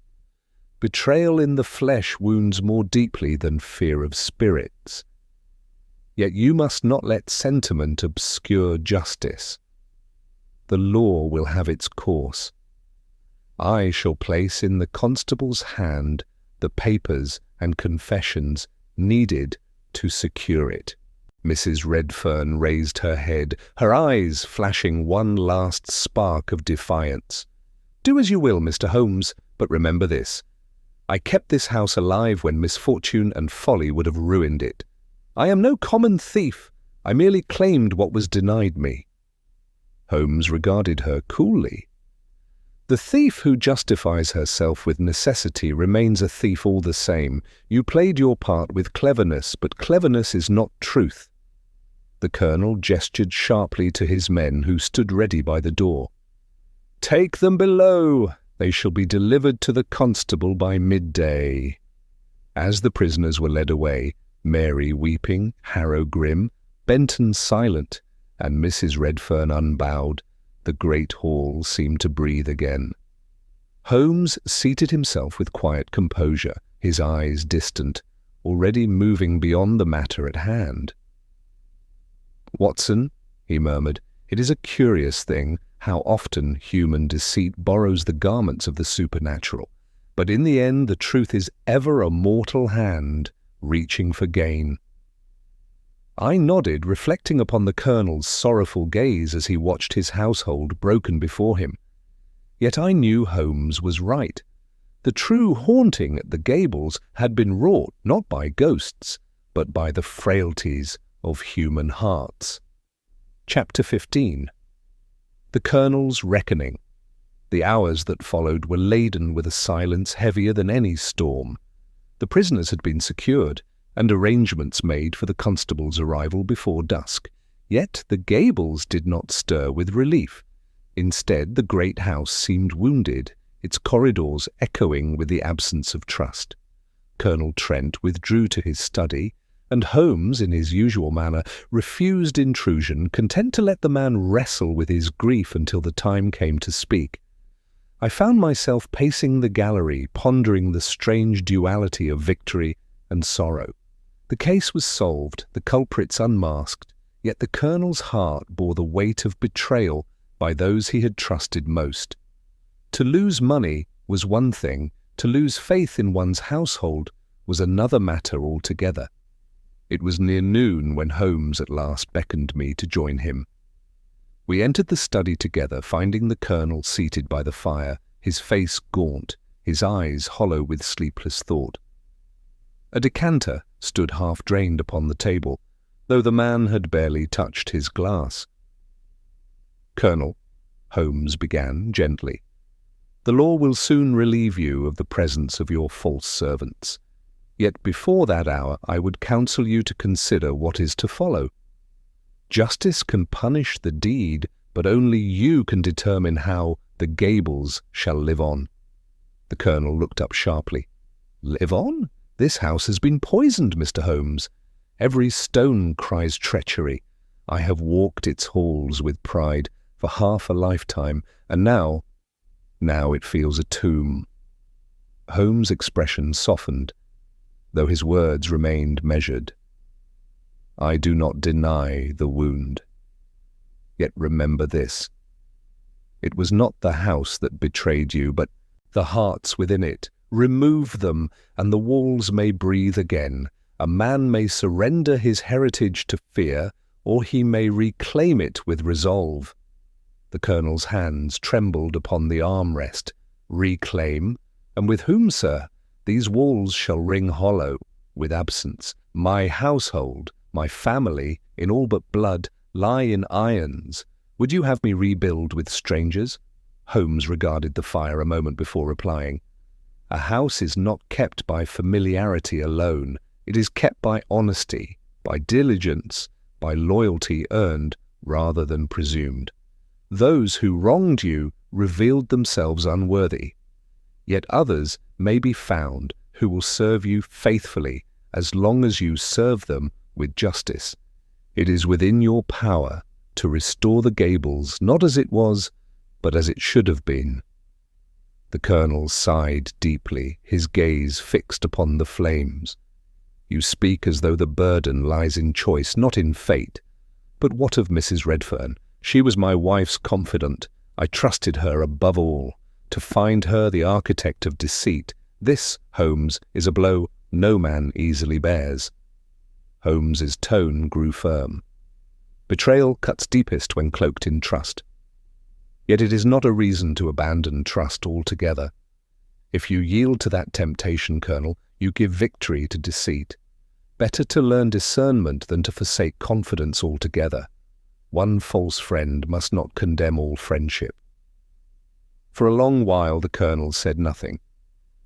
"Betrayal in the flesh wounds more deeply than fear of spirits. Yet you must not let sentiment obscure justice. The law will have its course. I shall place in the constable's hand the papers and confessions needed to secure it." Mrs. Redfern raised her head, her eyes flashing one last spark of defiance. "Do as you will, Mr. Holmes, but remember this. I kept this house alive when misfortune and folly would have ruined it. I am no common thief. I merely claimed what was denied me." Holmes regarded her coolly. "The thief who justifies herself with necessity remains a thief all the same. You played your part with cleverness, but cleverness is not truth." The Colonel gestured sharply to his men, who stood ready by the door. "Take them below. They shall be delivered to the constable by midday." As the prisoners were led away, Mary weeping, Harrow grim, Benton silent, and Mrs. Redfern unbowed, the great hall seemed to breathe again. Holmes seated himself with quiet composure, his eyes distant, already moving beyond the matter at hand. "Watson," he murmured, "it is a curious thing how often human deceit borrows the garments of the supernatural, but in the end the truth is ever a mortal hand reaching for gain." I nodded, reflecting upon the Colonel's sorrowful gaze as he watched his household broken before him. Yet I knew Holmes was right. The true haunting at the Gables had been wrought not by ghosts, but by the frailties of human hearts. Chapter 15. The Colonel's Reckoning. The hours that followed were laden with a silence heavier than any storm. The prisoners had been secured, and arrangements made for the constable's arrival before dusk. Yet the gables did not stir with relief. Instead, the great house seemed wounded, its corridors echoing with the absence of trust. Colonel Trent withdrew to his study, and Holmes, in his usual manner, refused intrusion, content to let the man wrestle with his grief until the time came to speak. I found myself pacing the gallery, pondering the strange duality of victory and sorrow. The case was solved, the culprits unmasked, yet the Colonel's heart bore the weight of betrayal by those he had trusted most. To lose money was one thing, to lose faith in one's household was another matter altogether. It was near noon when Holmes at last beckoned me to join him. We entered the study together, finding the Colonel seated by the fire, his face gaunt, his eyes hollow with sleepless thought. A decanter stood half-drained upon the table, though the man had barely touched his glass. "Colonel," Holmes began gently, "the law will soon relieve you of the presence of your false servants. Yet before that hour I would counsel you to consider what is to follow. Justice can punish the deed, but only you can determine how the gables shall live on." The Colonel looked up sharply. "Live on? This house has been poisoned, Mr. Holmes. Every stone cries treachery. I have walked its halls with pride for half a lifetime, and now it feels a tomb." Holmes' expression softened, though his words remained measured. "I do not deny the wound. Yet remember this. It was not the house that betrayed you, but the hearts within it. Remove them, and the walls may breathe again. A man may surrender his heritage to fear, or he may reclaim it with resolve." The Colonel's hands trembled upon the armrest. "Reclaim? And with whom, sir? These walls shall ring hollow with absence. My household, my family, in all but blood, lie in irons. Would you have me rebuild with strangers?" Holmes regarded the fire a moment before replying. "A house is not kept by familiarity alone. It is kept by honesty, by diligence, by loyalty earned rather than presumed. Those who wronged you revealed themselves unworthy. Yet others may be found who will serve you faithfully as long as you serve them with justice. It is within your power to restore the gables, not as it was, but as it should have been." The Colonel sighed deeply, his gaze fixed upon the flames. "You speak as though the burden lies in choice, not in fate. But what of Mrs. Redfern? She was my wife's confidant. I trusted her above all. To find her the architect of deceit, this, Holmes, is a blow no man easily bears." Holmes's tone grew firm. "Betrayal cuts deepest when cloaked in trust. Yet it is not a reason to abandon trust altogether. If you yield to that temptation, Colonel, you give victory to deceit. Better to learn discernment than to forsake confidence altogether. One false friend must not condemn all friendship." For a long while the Colonel said nothing.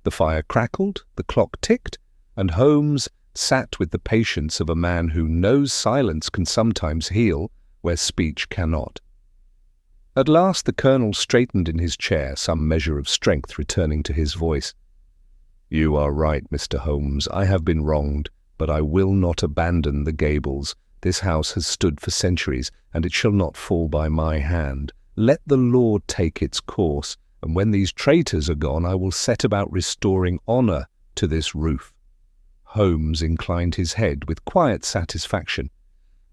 The fire crackled, the clock ticked, and Holmes sat with the patience of a man who knows silence can sometimes heal where speech cannot. At last the Colonel straightened in his chair, some measure of strength returning to his voice. "You are right, Mr. Holmes. I have been wronged, but I will not abandon the gables. This house has stood for centuries, and it shall not fall by my hand. Let the law take its course, and when these traitors are gone, I will set about restoring honour to this roof." Holmes inclined his head with quiet satisfaction.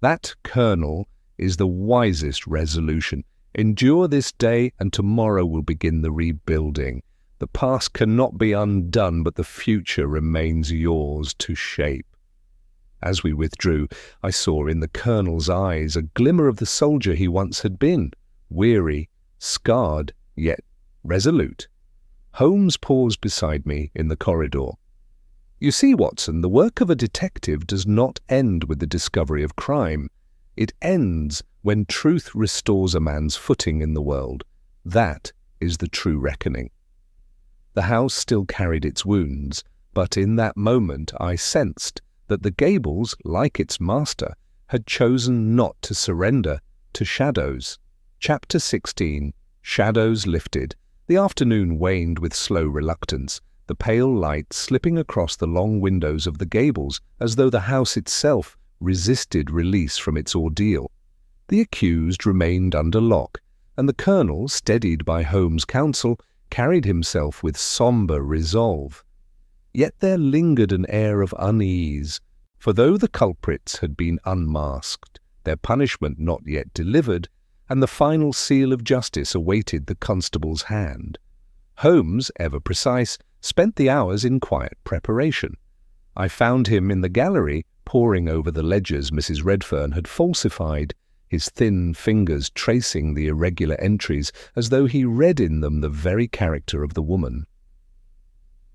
"That, Colonel, is the wisest resolution. Endure this day, and tomorrow will begin the rebuilding. The past cannot be undone, but the future remains yours to shape." As we withdrew, I saw in the Colonel's eyes a glimmer of the soldier he once had been, weary, scarred, yet resolute. Holmes paused beside me in the corridor. "You see, Watson, the work of a detective does not end with the discovery of crime. It ends when truth restores a man's footing in the world. That is the true reckoning." The house still carried its wounds, but in that moment I sensed that the Gables, like its master, had chosen not to surrender to shadows. Chapter 16. Shadows lifted. The afternoon waned with slow reluctance, the pale light slipping across the long windows of the Gables as though the house itself resisted release from its ordeal. The accused remained under lock, and the Colonel, steadied by Holmes' counsel, carried himself with sombre resolve. Yet there lingered an air of unease, for though the culprits had been unmasked, their punishment not yet delivered, and the final seal of justice awaited the constable's hand, Holmes, ever precise, spent the hours in quiet preparation. I found him in the gallery, poring over the ledgers Mrs. Redfern had falsified, his thin fingers tracing the irregular entries as though he read in them the very character of the woman.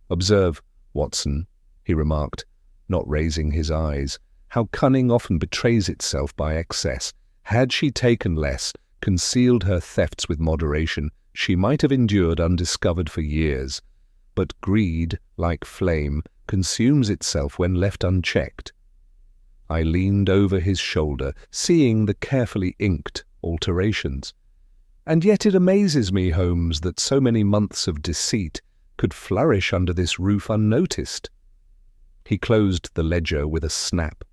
"Observe, Watson," he remarked, not raising his eyes, "how cunning often betrays itself by excess. Had she taken less, concealed her thefts with moderation, she might have endured undiscovered for years. But greed, like flame, consumes itself when left unchecked." I leaned over his shoulder, seeing the carefully inked alterations. "And yet it amazes me, Holmes, that so many months of deceit could flourish under this roof unnoticed." He closed the ledger with a snap.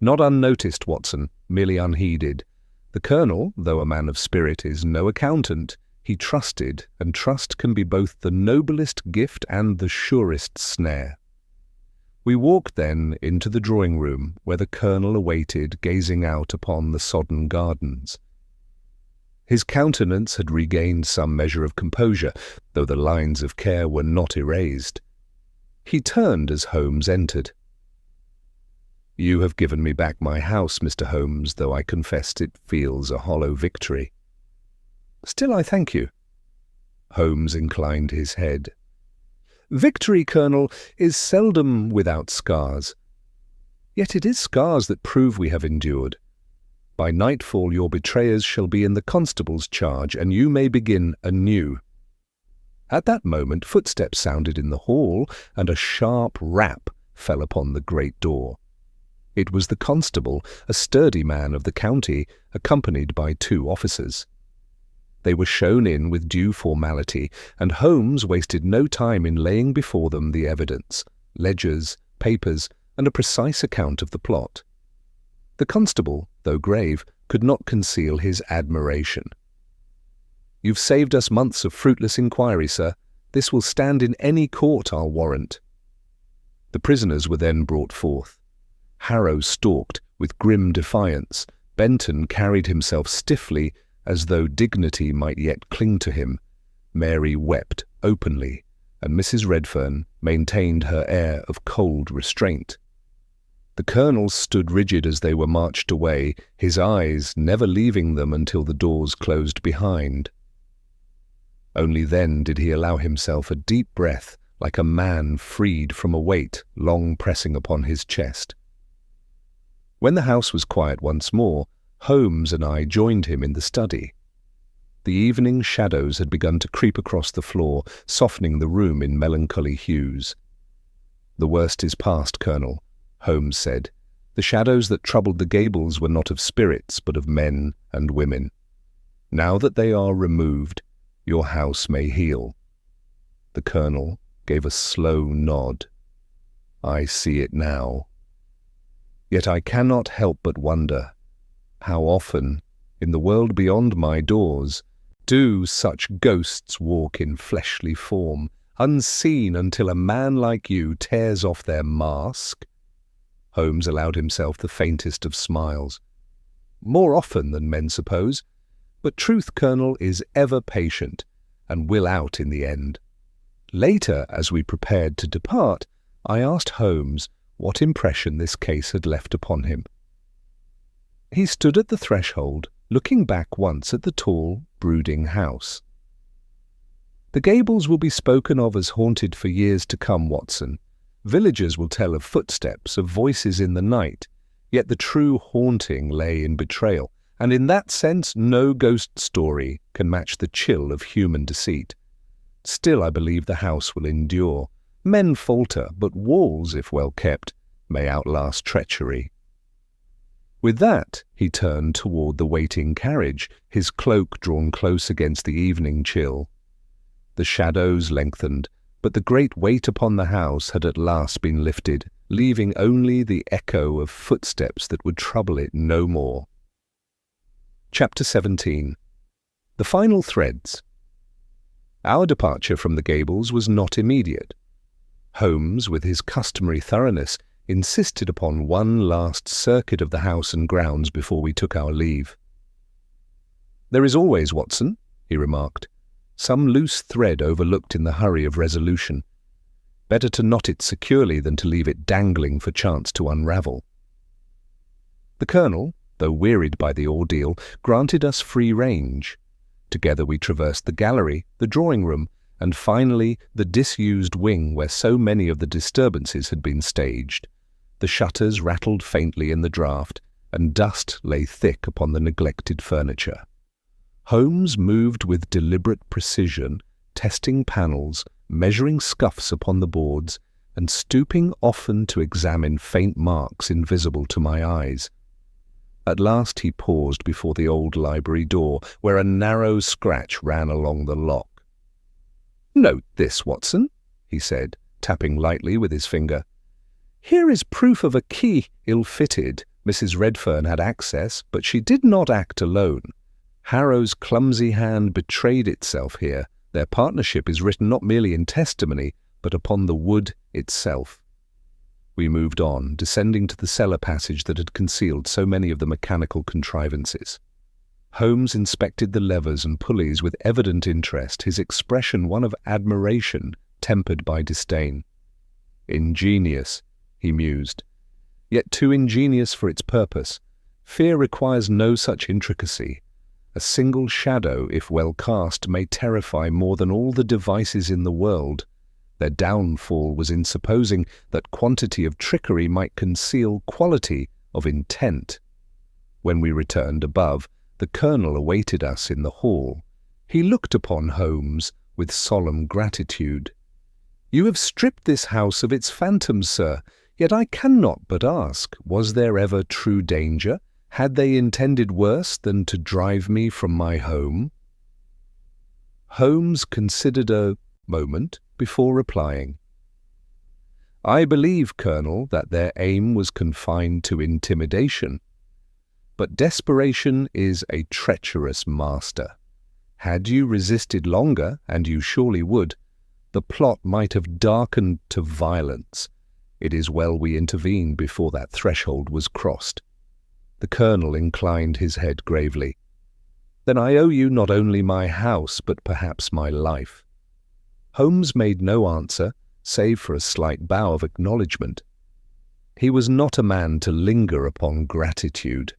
"Not unnoticed, Watson, merely unheeded. The Colonel, though a man of spirit, is no accountant. He trusted, and trust can be both the noblest gift and the surest snare." We walked then into the drawing-room, where the Colonel awaited, gazing out upon the sodden gardens. His countenance had regained some measure of composure, though the lines of care were not erased. He turned as Holmes entered. "You have given me back my house, Mr. Holmes, though I confess it feels a hollow victory." "Still I thank you." Holmes inclined his head. "Victory, Colonel, is seldom without scars. Yet it is scars that prove we have endured. By nightfall your betrayers shall be in the constable's charge, and you may begin anew." At that moment footsteps sounded in the hall, and a sharp rap fell upon the great door. It was the constable, a sturdy man of the county, accompanied by 2 officers. They were shown in with due formality, and Holmes wasted no time in laying before them the evidence, ledgers, papers, and a precise account of the plot. The constable, though grave, could not conceal his admiration. "You've saved us months of fruitless inquiry, sir. This will stand in any court, I'll warrant." The prisoners were then brought forth. Harrow stalked with grim defiance. Benton carried himself stiffly, as though dignity might yet cling to him. Mary wept openly, and Mrs. Redfern maintained her air of cold restraint. The Colonel stood rigid as they were marched away, his eyes never leaving them until the doors closed behind. Only then did he allow himself a deep breath, like a man freed from a weight long pressing upon his chest. When the house was quiet once more, Holmes and I joined him in the study. The evening shadows had begun to creep across the floor, softening the room in melancholy hues. "The worst is past, Colonel," Holmes said. "The shadows that troubled the Gables were not of spirits, but of men and women. Now that they are removed, your house may heal." The Colonel gave a slow nod. "I see it now. Yet I cannot help but wonder, how often, in the world beyond my doors, do such ghosts walk in fleshly form, unseen until a man like you tears off their mask?" Holmes allowed himself the faintest of smiles. "More often than men suppose, but truth, Colonel, is ever patient, and will out in the end." Later, as we prepared to depart, I asked Holmes what impression this case had left upon him. He stood at the threshold, looking back once at the tall, brooding house. "The Gables will be spoken of as haunted for years to come, Watson. Villagers will tell of footsteps, of voices in the night, yet the true haunting lay in betrayal, and in that sense no ghost story can match the chill of human deceit. Still I believe the house will endure. Men falter, but walls, if well kept, may outlast treachery. With that, he turned toward the waiting carriage, his cloak drawn close against the evening chill. The shadows lengthened, but the great weight upon the house had at last been lifted, leaving only the echo of footsteps that would trouble it no more. Chapter 17. The Final Threads. Our departure from the Gables was not immediate. Holmes, with his customary thoroughness, insisted upon one last circuit of the house and grounds before we took our leave. "There is always, Watson," he remarked, "some loose thread overlooked in the hurry of resolution. Better to knot it securely than to leave it dangling for chance to unravel." The Colonel, though wearied by the ordeal, granted us free range. Together we traversed the gallery, the drawing-room, and finally the disused wing where so many of the disturbances had been staged. The shutters rattled faintly in the draught, and dust lay thick upon the neglected furniture. Holmes moved with deliberate precision, testing panels, measuring scuffs upon the boards, and stooping often to examine faint marks invisible to my eyes. At last he paused before the old library door, where a narrow scratch ran along the lock. "Note this, Watson," he said, tapping lightly with his finger. "Here is proof of a key ill-fitted. Mrs. Redfern had access, but she did not act alone. Harrow's clumsy hand betrayed itself here. Their partnership is written not merely in testimony, but upon the wood itself." We moved on, descending to the cellar passage that had concealed so many of the mechanical contrivances. Holmes inspected the levers and pulleys with evident interest, his expression one of admiration tempered by disdain. "Ingenious," he mused, "yet too ingenious for its purpose. Fear requires no such intricacy. A single shadow, if well cast, may terrify more than all the devices in the world. Their downfall was in supposing that quantity of trickery might conceal quality of intent." When we returned above, the Colonel awaited us in the hall. He looked upon Holmes with solemn gratitude. "You have stripped this house of its phantoms, sir, yet I cannot but ask, was there ever true danger? Had they intended worse than to drive me from my home?" Holmes considered a moment before replying. "I believe, Colonel, that their aim was confined to intimidation. But desperation is a treacherous master. Had you resisted longer, and you surely would, the plot might have darkened to violence. It is well we intervened before that threshold was crossed." The Colonel inclined his head gravely. "Then I owe you not only my house, but perhaps my life." Holmes made no answer, save for a slight bow of acknowledgment. He was not a man to linger upon gratitude.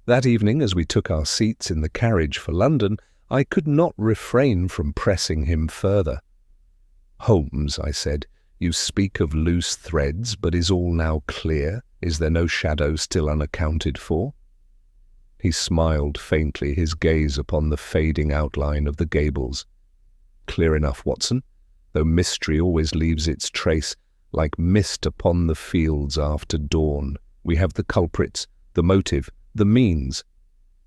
That evening, as we took our seats in the carriage for London, I could not refrain from pressing him further. "Holmes," I said, "you speak of loose threads, but is all now clear? Is there no shadow still unaccounted for?" He smiled faintly, his gaze upon the fading outline of the Gables. "Clear enough, Watson, though mystery always leaves its trace, like mist upon the fields after dawn. We have the culprits, the motive, the means.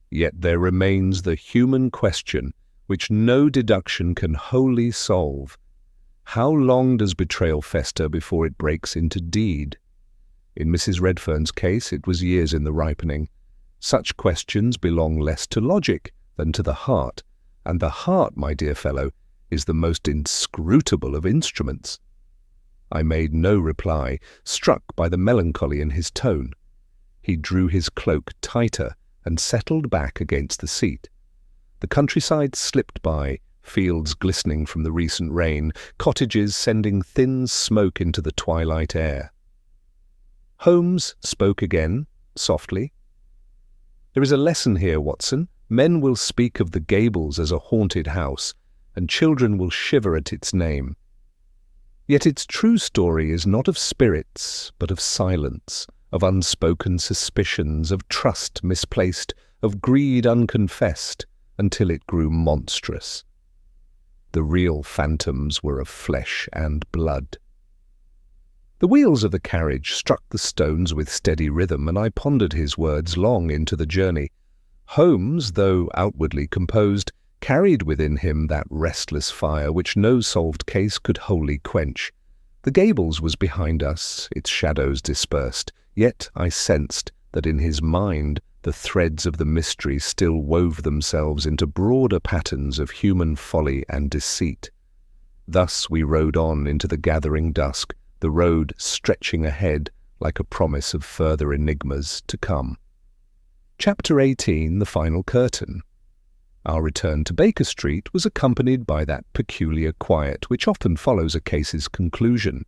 Yet there remains the human question, which no deduction can wholly solve. How long does betrayal fester before it breaks into deed? In Mrs. Redfern's case, it was years in the ripening. Such questions belong less to logic than to the heart, and the heart, my dear fellow, is the most inscrutable of instruments." I made no reply, struck by the melancholy in his tone. He drew his cloak tighter and settled back against the seat. The countryside slipped by, fields glistening from the recent rain, cottages sending thin smoke into the twilight air. Holmes spoke again, softly. "There is a lesson here, Watson. Men will speak of the Gables as a haunted house, and children will shiver at its name. Yet its true story is not of spirits, but of silence, of unspoken suspicions, of trust misplaced, of greed unconfessed, until it grew monstrous. The real phantoms were of flesh and blood." The wheels of the carriage struck the stones with steady rhythm, and I pondered his words long into the journey. Holmes, though outwardly composed, carried within him that restless fire which no solved case could wholly quench. The Gables was behind us, its shadows dispersed, yet I sensed that in his mind the threads of the mystery still wove themselves into broader patterns of human folly and deceit. Thus we rode on into the gathering dusk, the road stretching ahead like a promise of further enigmas to come. Chapter 18, The Final Curtain. Our return to Baker Street was accompanied by that peculiar quiet which often follows a case's conclusion.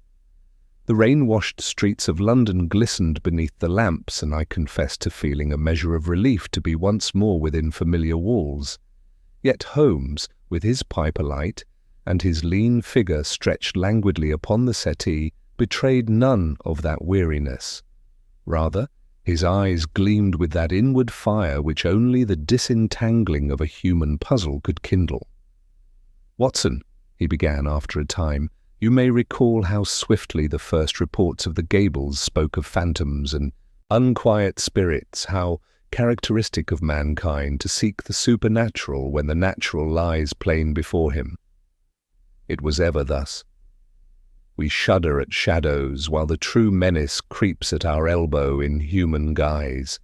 The rain-washed streets of London glistened beneath the lamps, and I confessed to feeling a measure of relief to be once more within familiar walls. Yet Holmes, with his pipe alight, and his lean figure stretched languidly upon the settee, betrayed none of that weariness. Rather, his eyes gleamed with that inward fire which only the disentangling of a human puzzle could kindle. "Watson," he began after a time, "you may recall how swiftly the first reports of the Gables spoke of phantoms and unquiet spirits, how characteristic of mankind to seek the supernatural when the natural lies plain before him. It was ever thus. We shudder at shadows, while the true menace creeps at our elbow in human guise."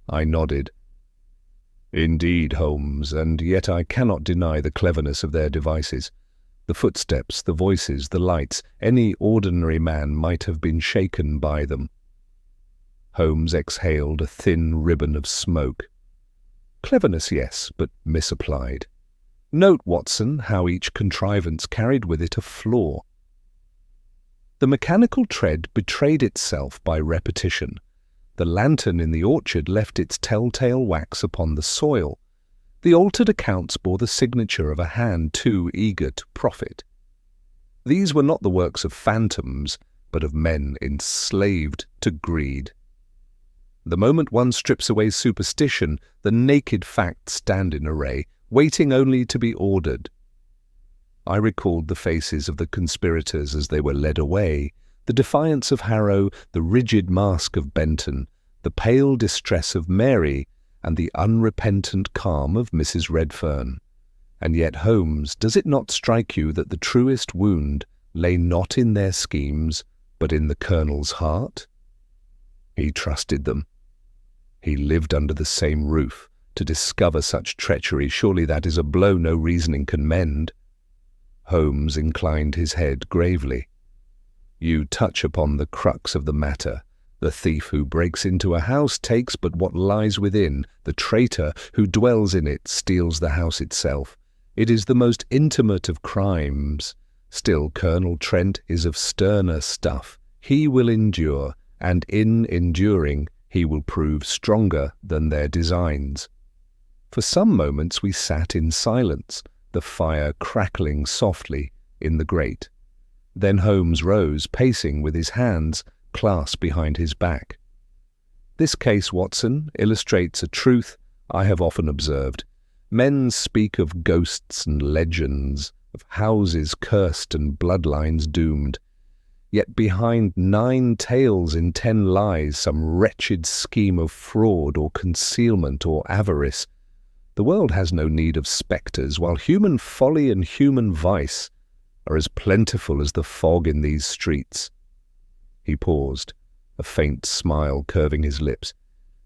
I nodded. "Indeed, Holmes, and yet I cannot deny the cleverness of their devices. The footsteps, the voices, the lights, any ordinary man might have been shaken by them." Holmes exhaled a thin ribbon of smoke. "Cleverness, yes, but misapplied. Note, Watson, how each contrivance carried with it a flaw. The mechanical tread betrayed itself by repetition. The lantern in the orchard left its telltale wax upon the soil. The altered accounts bore the signature of a hand too eager to profit. These were not the works of phantoms, but of men enslaved to greed. The moment one strips away superstition, the naked facts stand in array, waiting only to be ordered. I recalled the faces of the conspirators as they were led away, the defiance of Harrow, the rigid mask of Benton, the pale distress of Mary, and the unrepentant calm of Mrs. Redfern. And yet, Holmes, does it not strike you that the truest wound lay not in their schemes, but in the Colonel's heart? He trusted them. He lived under the same roof. To discover such treachery, surely that is a blow no reasoning can mend. Holmes inclined his head gravely. "You touch upon the crux of the matter. The thief who breaks into a house takes but what lies within. The traitor who dwells in it steals the house itself. It is the most intimate of crimes. Still, Colonel Trent is of sterner stuff. He will endure, and in enduring he will prove stronger than their designs." For some moments we sat in silence, the fire crackling softly in the grate. Then Holmes rose, pacing with his hands clasped behind his back. "This case, Watson, illustrates a truth I have often observed. Men speak of ghosts and legends, of houses cursed and bloodlines doomed. Yet behind 9 tales in 10 lies some wretched scheme of fraud or concealment or avarice. The world has no need of spectres, while human folly and human vice are as plentiful as the fog in these streets." He paused, a faint smile curving his lips.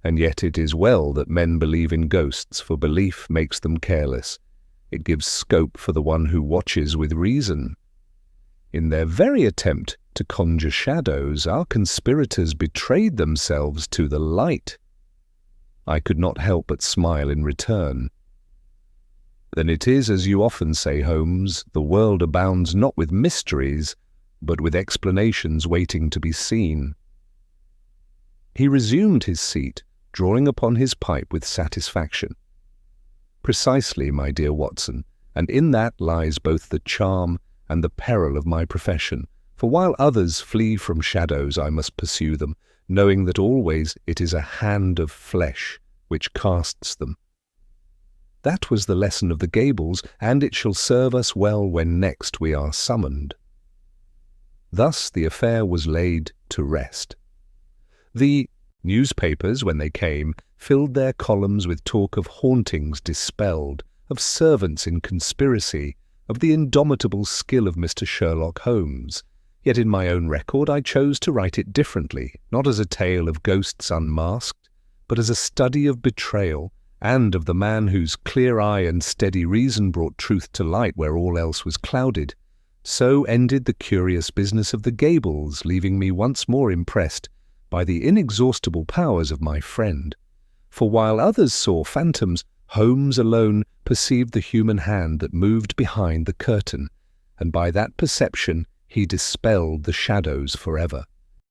"And yet it is well that men believe in ghosts, for belief makes them careless. It gives scope for the one who watches with reason. In their very attempt to conjure shadows, our conspirators betrayed themselves to the light." I could not help but smile in return. "Then it is as you often say, Holmes, the world abounds not with mysteries, but with explanations waiting to be seen." He resumed his seat, drawing upon his pipe with satisfaction. "Precisely, my dear Watson, and in that lies both the charm and the peril of my profession, for while others flee from shadows, I must pursue them, knowing that always it is a hand of flesh which casts them. That was the lesson of the Gables, and it shall serve us well when next we are summoned." Thus the affair was laid to rest. The newspapers, when they came, filled their columns with talk of hauntings dispelled, of servants in conspiracy, of the indomitable skill of Mr. Sherlock Holmes. Yet in my own record I chose to write it differently, not as a tale of ghosts unmasked, but as a study of betrayal, and of the man whose clear eye and steady reason brought truth to light where all else was clouded. So ended the curious business of the Gables, leaving me once more impressed by the inexhaustible powers of my friend. For while others saw phantoms, Holmes alone perceived the human hand that moved behind the curtain, and by that perception he dispelled the shadows forever.